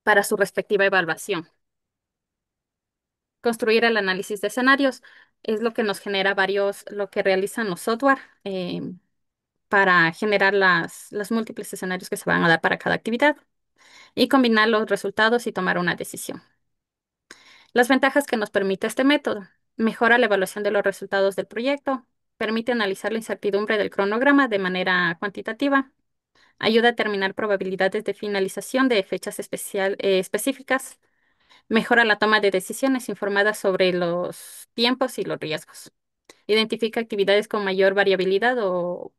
para su respectiva evaluación. Construir el análisis de escenarios es lo que nos genera lo que realizan los software para generar las múltiples escenarios que se van a dar para cada actividad y combinar los resultados y tomar una decisión. Las ventajas que nos permite este método: mejora la evaluación de los resultados del proyecto, permite analizar la incertidumbre del cronograma de manera cuantitativa, ayuda a determinar probabilidades de finalización de fechas específicas, mejora la toma de decisiones informadas sobre los tiempos y los riesgos, identifica actividades con mayor variabilidad o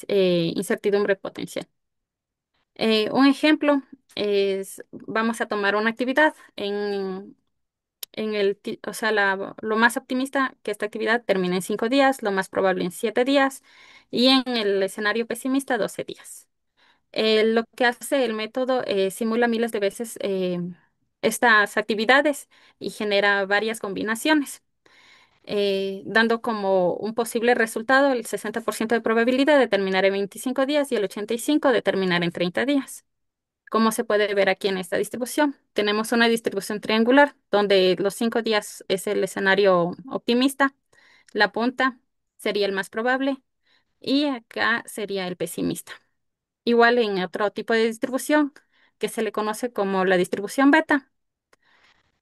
incertidumbre potencial. Un ejemplo vamos a tomar una actividad o sea, lo más optimista que esta actividad termine en 5 días, lo más probable en 7 días y en el escenario pesimista 12 días. Lo que hace el método simula miles de veces estas actividades y genera varias combinaciones, dando como un posible resultado el 60% de probabilidad de terminar en 25 días y el 85% de terminar en 30 días. Como se puede ver aquí en esta distribución, tenemos una distribución triangular donde los 5 días es el escenario optimista, la punta sería el más probable y acá sería el pesimista. Igual en otro tipo de distribución que se le conoce como la distribución beta,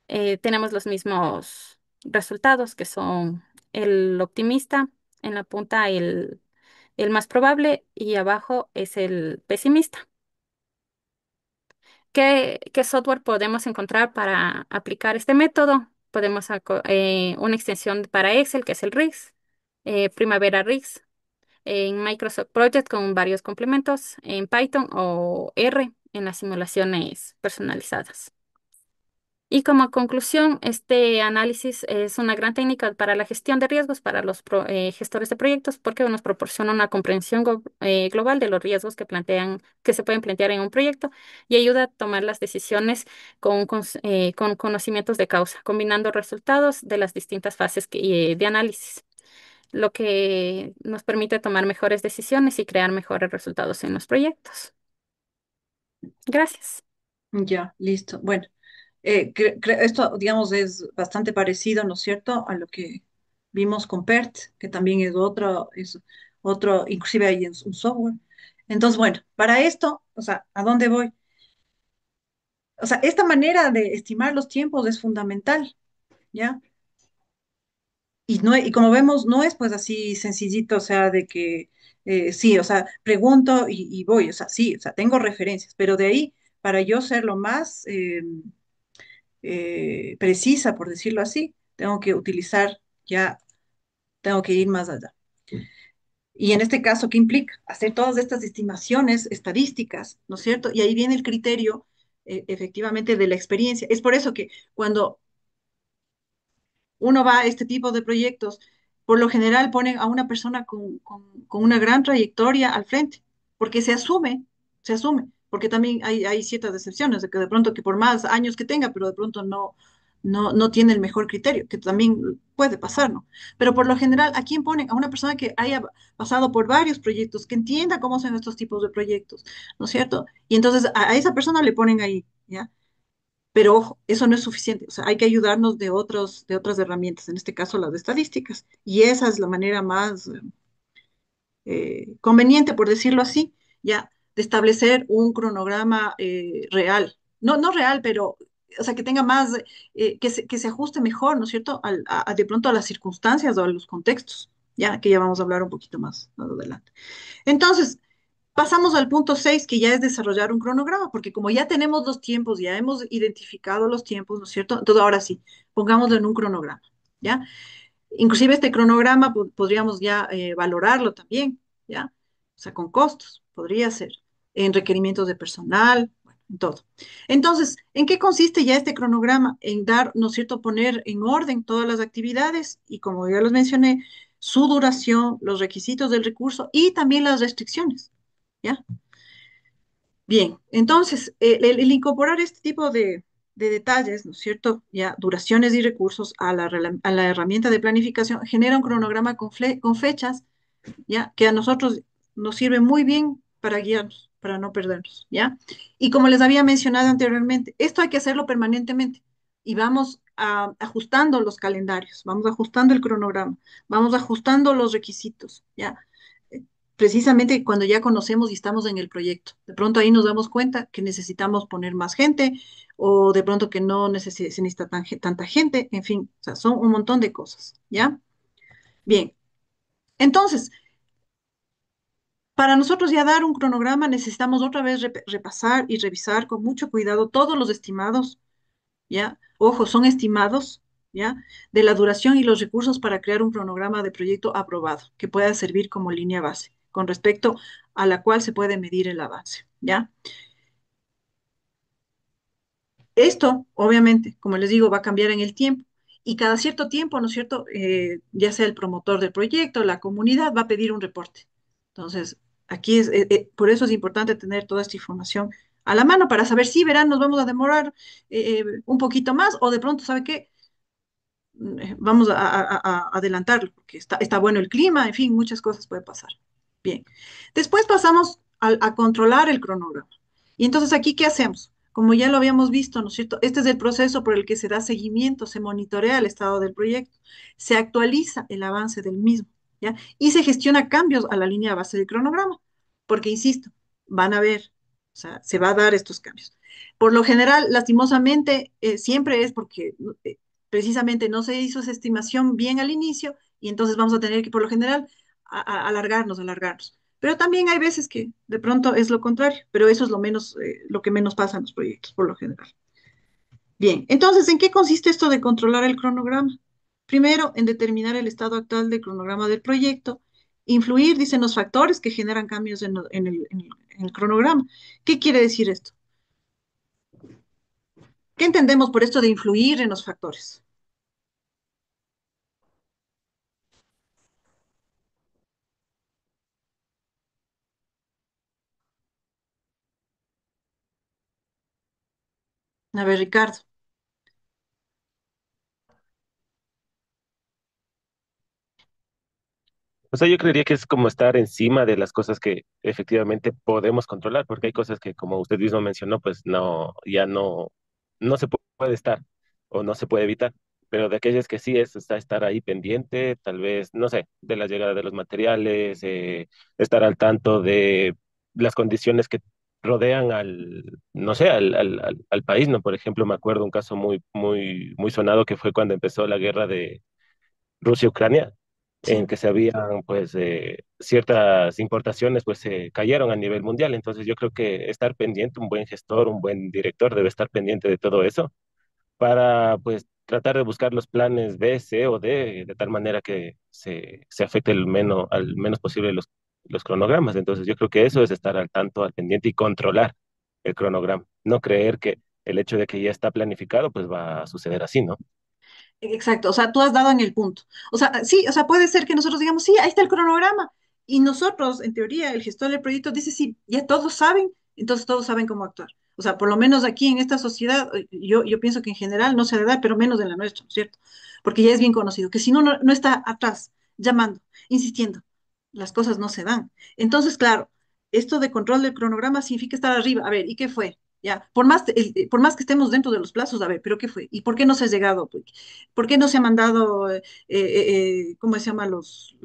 tenemos los mismos resultados que son el optimista, en la punta el más probable y abajo es el pesimista. ¿Qué software podemos encontrar para aplicar este método? Una extensión para Excel, que es el RIX, Primavera RIX, en Microsoft Project con varios complementos, en Python o R en las simulaciones personalizadas. Y como conclusión, este análisis es una gran técnica para la gestión de riesgos para los gestores de proyectos porque nos proporciona una comprensión global de los riesgos que se pueden plantear en un proyecto y ayuda a tomar las decisiones con conocimientos de causa, combinando resultados de las distintas fases de análisis, lo que nos permite tomar mejores decisiones y crear mejores resultados en los proyectos. Gracias. Ya, listo. Bueno, esto, digamos, es bastante parecido, ¿no es cierto?, a lo que vimos con PERT, que también es otro, inclusive hay un software. Entonces, bueno, para esto, o sea, ¿a dónde voy? O sea, esta manera de estimar los tiempos es fundamental, ¿ya? Y, no, y como vemos, no es pues así sencillito, o sea, de que sí, o sea, pregunto y voy, o sea, sí, o sea, tengo referencias, pero de ahí, para yo ser lo más precisa, por decirlo así, tengo que utilizar, ya tengo que ir más allá. Y en este caso, ¿qué implica? Hacer todas estas estimaciones estadísticas, ¿no es cierto? Y ahí viene el criterio, efectivamente, de la experiencia. Es por eso que cuando uno va a este tipo de proyectos, por lo general ponen a una persona con una gran trayectoria al frente, porque se asume, porque también hay ciertas excepciones, de que de pronto que por más años que tenga, pero de pronto no tiene el mejor criterio, que también puede pasar, ¿no? Pero por lo general, ¿a quién ponen? A una persona que haya pasado por varios proyectos, que entienda cómo son estos tipos de proyectos, ¿no es cierto? Y entonces a esa persona le ponen ahí, ¿ya? Pero ojo, eso no es suficiente. O sea, hay que ayudarnos de otras herramientas, en este caso las de estadísticas. Y esa es la manera más conveniente, por decirlo así, ya, de establecer un cronograma real. No real, pero, o sea, que tenga más, que se ajuste mejor, ¿no es cierto? De pronto a las circunstancias o a los contextos, ya, que ya vamos a hablar un poquito más adelante. Entonces, pasamos al punto 6 que ya es desarrollar un cronograma, porque como ya tenemos los tiempos, ya hemos identificado los tiempos, ¿no es cierto? Entonces, ahora sí, pongámoslo en un cronograma, ¿ya? Inclusive este cronograma podríamos ya valorarlo también, ¿ya? O sea, con costos, podría ser, en requerimientos de personal, bueno, en todo. Entonces, ¿en qué consiste ya este cronograma? En dar, ¿no es cierto?, poner en orden todas las actividades y, como ya los mencioné, su duración, los requisitos del recurso y también las restricciones, ¿ya? Bien, entonces, el incorporar este tipo de detalles, ¿no es cierto? Ya, duraciones y recursos a la herramienta de planificación genera un cronograma con fechas, ¿ya? Que a nosotros nos sirve muy bien para guiarnos, para no perdernos, ¿ya? Y como les había mencionado anteriormente, esto hay que hacerlo permanentemente y vamos ajustando los calendarios, vamos ajustando el cronograma, vamos ajustando los requisitos, ¿ya? Precisamente cuando ya conocemos y estamos en el proyecto. De pronto ahí nos damos cuenta que necesitamos poner más gente o de pronto que no se necesita tanta gente, en fin, o sea, son un montón de cosas, ¿ya? Bien, entonces, para nosotros ya dar un cronograma necesitamos otra vez repasar y revisar con mucho cuidado todos los estimados, ¿ya? Ojo, son estimados, ¿ya? De la duración y los recursos para crear un cronograma de proyecto aprobado que pueda servir como línea base con respecto a la cual se puede medir el avance, ¿ya? Esto, obviamente, como les digo, va a cambiar en el tiempo y cada cierto tiempo, ¿no es cierto? Ya sea el promotor del proyecto, la comunidad, va a pedir un reporte. Entonces, aquí por eso es importante tener toda esta información a la mano para saber si, verán, nos vamos a demorar un poquito más o de pronto, ¿sabe qué? Vamos a adelantarlo porque está bueno el clima, en fin, muchas cosas pueden pasar. Bien, después pasamos a controlar el cronograma. Y entonces aquí, ¿qué hacemos? Como ya lo habíamos visto, ¿no es cierto? Este es el proceso por el que se da seguimiento, se monitorea el estado del proyecto, se actualiza el avance del mismo, ¿ya? Y se gestiona cambios a la línea base del cronograma, porque, insisto, van a ver, o sea, se va a dar estos cambios. Por lo general, lastimosamente, siempre es porque precisamente no se hizo esa estimación bien al inicio y entonces vamos a tener que, por lo general, alargarnos. Pero también hay veces que de pronto es lo contrario, pero eso es lo que menos pasa en los proyectos, por lo general. Bien, entonces, ¿en qué consiste esto de controlar el cronograma? Primero, en determinar el estado actual del cronograma del proyecto, influir, dicen los factores que generan cambios en el cronograma. ¿Qué quiere decir esto? ¿Qué entendemos por esto de influir en los factores? A ver, Ricardo. O sea, yo creería que es como estar encima de las cosas que efectivamente podemos controlar, porque hay cosas que, como usted mismo mencionó, pues no, ya no se puede estar o no se puede evitar. Pero de aquellas que sí es está estar ahí pendiente, tal vez, no sé, de la llegada de los materiales, estar al tanto de las condiciones que rodean no sé, al país, ¿no? Por ejemplo, me acuerdo un caso muy sonado que fue cuando empezó la guerra de Rusia-Ucrania, en Sí. que se habían pues ciertas importaciones pues se cayeron a nivel mundial. Entonces yo creo que estar pendiente, un buen gestor, un buen director debe estar pendiente de todo eso para pues tratar de buscar los planes B, C o D de tal manera que se afecte al menos posible los cronogramas. Entonces yo creo que eso es estar al tanto, al pendiente y controlar el cronograma. No creer que el hecho de que ya está planificado pues va a suceder así, ¿no? Exacto, o sea, tú has dado en el punto. O sea, sí, o sea, puede ser que nosotros digamos, sí, ahí está el cronograma. Y nosotros, en teoría, el gestor del proyecto dice, sí, ya todos saben, entonces todos saben cómo actuar. O sea, por lo menos aquí en esta sociedad, yo pienso que en general no se le da, pero menos en la nuestra, ¿no es cierto? Porque ya es bien conocido, que si no, no está atrás, llamando, insistiendo, las cosas no se dan. Entonces, claro, esto de control del cronograma significa estar arriba. A ver, ¿y qué fue? Ya, por más que estemos dentro de los plazos, a ver, pero ¿qué fue? ¿Y por qué no se ha llegado? ¿Por qué no se han mandado, cómo se llama, los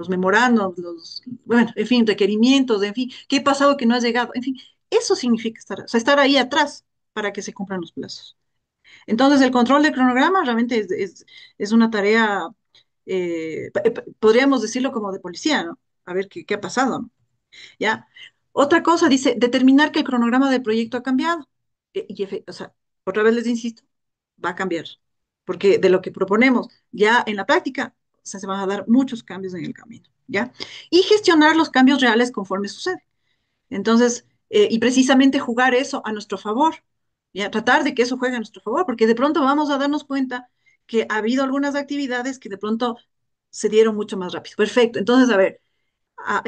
memorandos, bueno, en fin, requerimientos, en fin, qué ha pasado que no ha llegado? En fin, eso significa estar, o sea, estar ahí atrás para que se cumplan los plazos. Entonces, el control del cronograma realmente es una tarea, podríamos decirlo como de policía, ¿no? A ver qué ha pasado, ¿no? ¿Ya? Otra cosa, dice, determinar que el cronograma del proyecto ha cambiado. O sea, otra vez les insisto, va a cambiar, porque de lo que proponemos ya en la práctica, o sea, se van a dar muchos cambios en el camino, ¿ya? Y gestionar los cambios reales conforme sucede. Entonces, y precisamente jugar eso a nuestro favor, ¿ya? Tratar de que eso juegue a nuestro favor, porque de pronto vamos a darnos cuenta que ha habido algunas actividades que de pronto se dieron mucho más rápido. Perfecto. Entonces, a ver, a-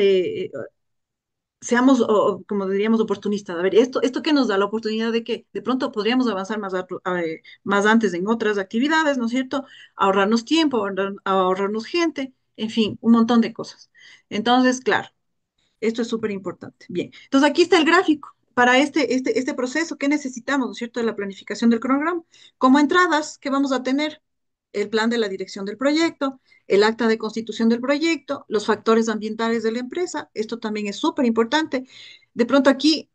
seamos, como diríamos, oportunistas. A ver, esto que nos da la oportunidad de que de pronto podríamos avanzar más antes en otras actividades, ¿no es cierto? Ahorrarnos tiempo, ahorrarnos gente, en fin, un montón de cosas. Entonces, claro, esto es súper importante. Bien, entonces aquí está el gráfico. Para este proceso, ¿qué necesitamos, ¿no es cierto?, de la planificación del cronograma. Como entradas, ¿qué vamos a tener? El plan de la dirección del proyecto, el acta de constitución del proyecto, los factores ambientales de la empresa. Esto también es súper importante. De pronto aquí,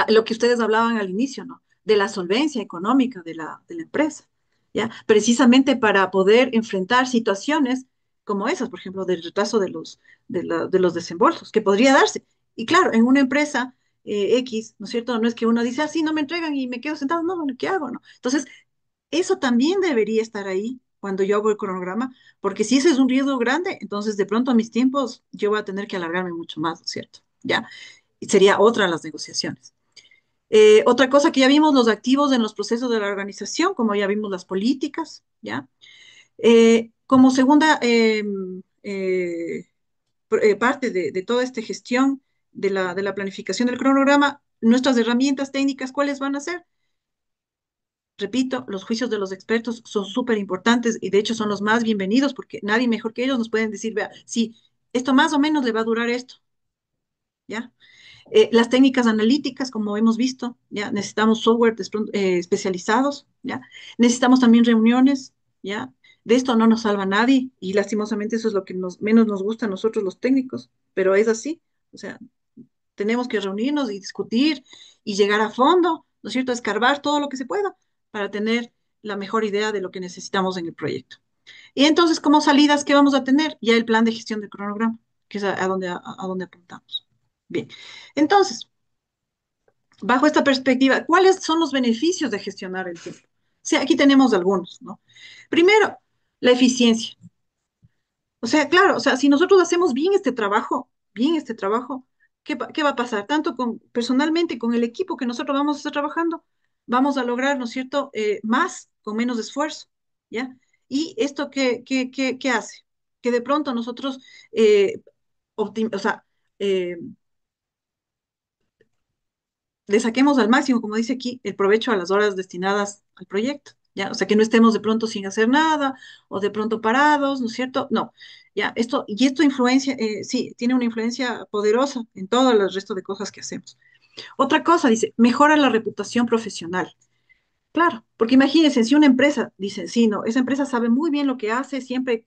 lo que ustedes hablaban al inicio, ¿no? De la solvencia económica de la empresa, ¿ya? Precisamente para poder enfrentar situaciones como esas, por ejemplo, del retraso de los desembolsos, que podría darse. Y claro, en una empresa X, ¿no es cierto? No es que uno dice, ah, sí, no me entregan y me quedo sentado, no, bueno, ¿qué hago, no? Entonces, eso también debería estar ahí cuando yo hago el cronograma, porque si ese es un riesgo grande, entonces de pronto a mis tiempos yo voy a tener que alargarme mucho más, ¿no es cierto? ¿Ya? Y sería otra de las negociaciones. Otra cosa que ya vimos, los activos en los procesos de la organización, como ya vimos las políticas, ¿ya? Como segunda parte de toda esta gestión de la planificación del cronograma, nuestras herramientas técnicas, ¿cuáles van a ser? Repito, los juicios de los expertos son súper importantes y de hecho son los más bienvenidos porque nadie mejor que ellos nos pueden decir, vea, sí, esto más o menos le va a durar esto, ¿ya? Las técnicas analíticas, como hemos visto, ya necesitamos software especializados, ya necesitamos también reuniones, ya de esto no nos salva nadie y lastimosamente eso es lo que menos nos gusta a nosotros los técnicos, pero es así, o sea, tenemos que reunirnos y discutir y llegar a fondo, ¿no es cierto? Escarbar todo lo que se pueda para tener la mejor idea de lo que necesitamos en el proyecto. Y entonces, como salidas, ¿qué vamos a tener? Ya el plan de gestión del cronograma, que es a donde apuntamos. Bien, entonces, bajo esta perspectiva, ¿cuáles son los beneficios de gestionar el tiempo? Sí, aquí tenemos algunos, ¿no? Primero, la eficiencia. O sea, claro, o sea, si nosotros hacemos bien este trabajo, ¿qué va a pasar? Tanto con, personalmente con el equipo que nosotros vamos a estar trabajando, vamos a lograr, ¿no es cierto?, más con menos esfuerzo, ¿ya? ¿Y esto qué hace? Que de pronto nosotros, o sea, eh, le saquemos al máximo, como dice aquí, el provecho a las horas destinadas al proyecto, ¿ya? O sea, que no estemos de pronto sin hacer nada o de pronto parados, ¿no es cierto? No, ¿ya? Esto influencia, sí, tiene una influencia poderosa en todo el resto de cosas que hacemos. Otra cosa, dice, mejora la reputación profesional. Claro, porque imagínense, si una empresa dice, sí, no, esa empresa sabe muy bien lo que hace, siempre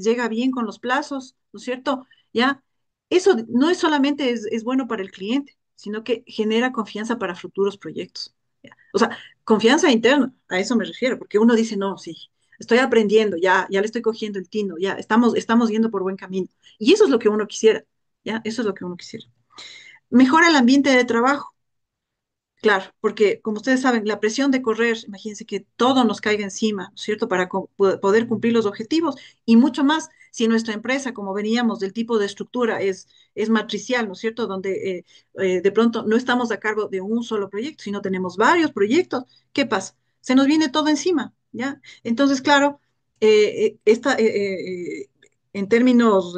llega bien con los plazos, ¿no es cierto? Ya, eso no es solamente es bueno para el cliente, sino que genera confianza para futuros proyectos. ¿Ya? O sea, confianza interna, a eso me refiero, porque uno dice, no, sí, estoy aprendiendo, ya le estoy cogiendo el tino, ya estamos yendo por buen camino. Y eso es lo que uno quisiera, ¿ya? Eso es lo que uno quisiera. Mejora el ambiente de trabajo. Claro, porque como ustedes saben, la presión de correr, imagínense que todo nos caiga encima, ¿no es cierto?, para poder cumplir los objetivos y mucho más si nuestra empresa, como veníamos, del tipo de estructura es matricial, ¿no es cierto?, donde de pronto no estamos a cargo de un solo proyecto, sino tenemos varios proyectos. ¿Qué pasa? Se nos viene todo encima, ¿ya? Entonces, claro, en términos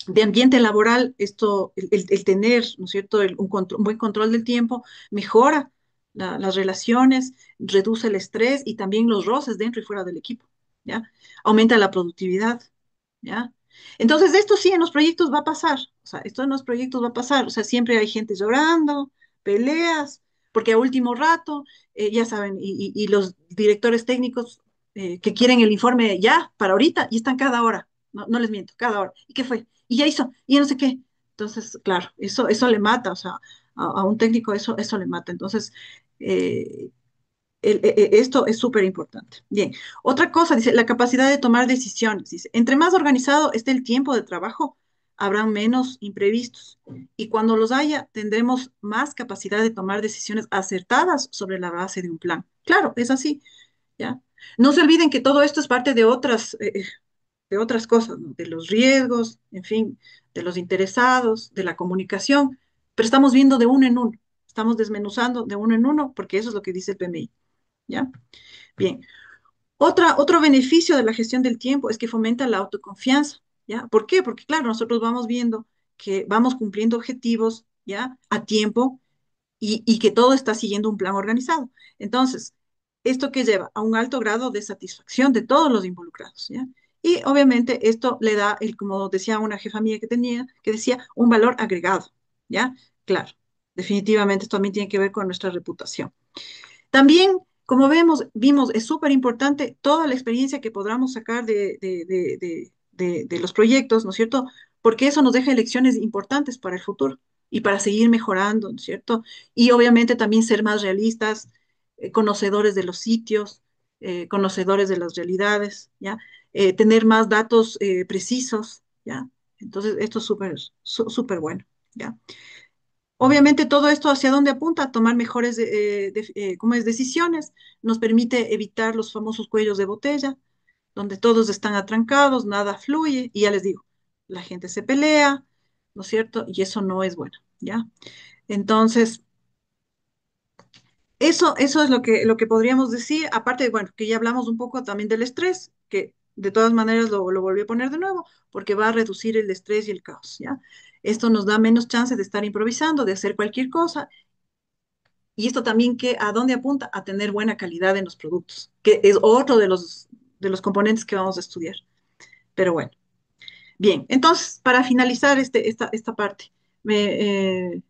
de ambiente laboral, el tener, ¿no es cierto?, un buen control del tiempo mejora las relaciones, reduce el estrés y también los roces dentro y fuera del equipo, ¿ya? Aumenta la productividad, ¿ya? Entonces, esto sí en los proyectos va a pasar, o sea, esto en los proyectos va a pasar, o sea, siempre hay gente llorando, peleas, porque a último rato, ya saben, y los directores técnicos que quieren el informe ya, para ahorita, y están cada hora, no les miento, cada hora. ¿Y qué fue? Y ya hizo, y ya no sé qué. Entonces, claro, eso le mata, o sea, a un técnico eso le mata. Entonces, eh, esto es súper importante. Bien, otra cosa, dice, la capacidad de tomar decisiones. Dice, entre más organizado esté el tiempo de trabajo, habrá menos imprevistos. Y cuando los haya, tendremos más capacidad de tomar decisiones acertadas sobre la base de un plan. Claro, es así, ¿ya? No se olviden que todo esto es parte de otras cosas, ¿no? De los riesgos, en fin, de los interesados, de la comunicación, pero estamos viendo de uno en uno, estamos desmenuzando de uno en uno, porque eso es lo que dice el PMI, ¿ya? Bien. Otro beneficio de la gestión del tiempo es que fomenta la autoconfianza, ¿ya? ¿Por qué? Porque, claro, nosotros vamos viendo que vamos cumpliendo objetivos, ¿ya? A tiempo y que todo está siguiendo un plan organizado. Entonces, ¿esto que lleva? A un alto grado de satisfacción de todos los involucrados, ¿ya? Y obviamente esto le da, como decía una jefa mía que decía, un valor agregado, ¿ya? Claro, definitivamente esto también tiene que ver con nuestra reputación. También, como vimos, es súper importante toda la experiencia que podamos sacar de los proyectos, ¿no es cierto? Porque eso nos deja lecciones importantes para el futuro y para seguir mejorando, ¿no es cierto? Y obviamente también ser más realistas, conocedores de los sitios, conocedores de las realidades, ¿ya? Tener más datos precisos, ¿ya? Entonces, esto es súper bueno, ¿ya? Obviamente todo esto hacia dónde apunta, a tomar mejores ¿cómo es? Decisiones, nos permite evitar los famosos cuellos de botella, donde todos están atrancados, nada fluye, y ya les digo, la gente se pelea, ¿no es cierto? Y eso no es bueno, ¿ya? Entonces, eso es lo que podríamos decir, aparte, bueno, que ya hablamos un poco también del estrés, que de todas maneras lo volví a poner de nuevo, porque va a reducir el estrés y el caos, ¿ya? Esto nos da menos chance de estar improvisando, de hacer cualquier cosa. Y esto también a dónde apunta a tener buena calidad en los productos, que es otro de los componentes que vamos a estudiar. Pero bueno, bien, entonces, para finalizar esta parte, me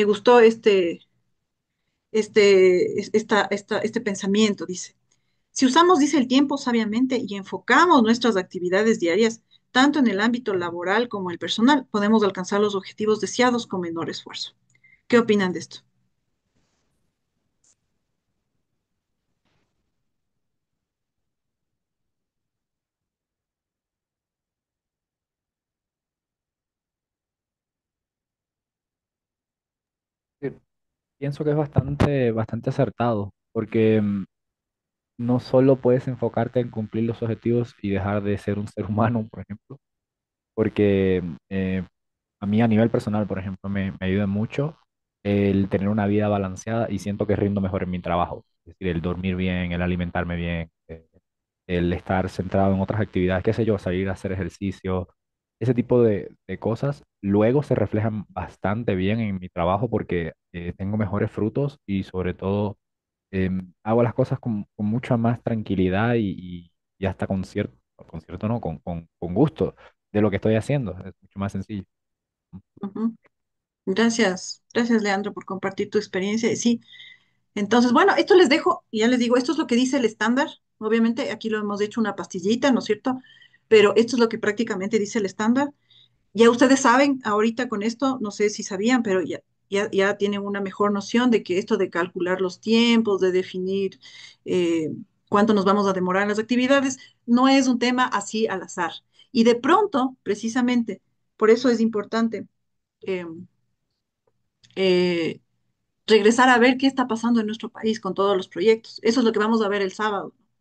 gustó este pensamiento, dice. Si usamos, dice, el tiempo sabiamente y enfocamos nuestras actividades diarias, tanto en el ámbito laboral como el personal, podemos alcanzar los objetivos deseados con menor esfuerzo. ¿Qué opinan de esto? Sí, pienso que es bastante acertado, porque no solo puedes enfocarte en cumplir los objetivos y dejar de ser un ser humano, por ejemplo, porque a mí a nivel personal, por ejemplo, me ayuda mucho el tener una vida balanceada y siento que rindo mejor en mi trabajo. Es decir, el dormir bien, el alimentarme bien, el estar centrado en otras actividades, qué sé yo, salir a hacer ejercicio, ese tipo de cosas, luego se reflejan bastante bien en mi trabajo porque tengo mejores frutos y sobre todo hago las cosas con mucha más tranquilidad y hasta con cierto no, con gusto de lo que estoy haciendo. Es mucho más sencillo. Ujú. Gracias, gracias Leandro por compartir tu experiencia. Y sí, entonces, bueno, esto les dejo, y ya les digo, esto es lo que dice el estándar. Obviamente, aquí lo hemos hecho una pastillita, ¿no es cierto? Pero esto es lo que prácticamente dice el estándar. Ya ustedes saben, ahorita con esto, no sé si sabían, pero ya tienen una mejor noción de que esto de calcular los tiempos, de definir cuánto nos vamos a demorar en las actividades, no es un tema así al azar. Y de pronto, precisamente, por eso es importante eh, eh, regresar a ver qué está pasando en nuestro país con todos los proyectos. Eso es lo que vamos a ver el sábado.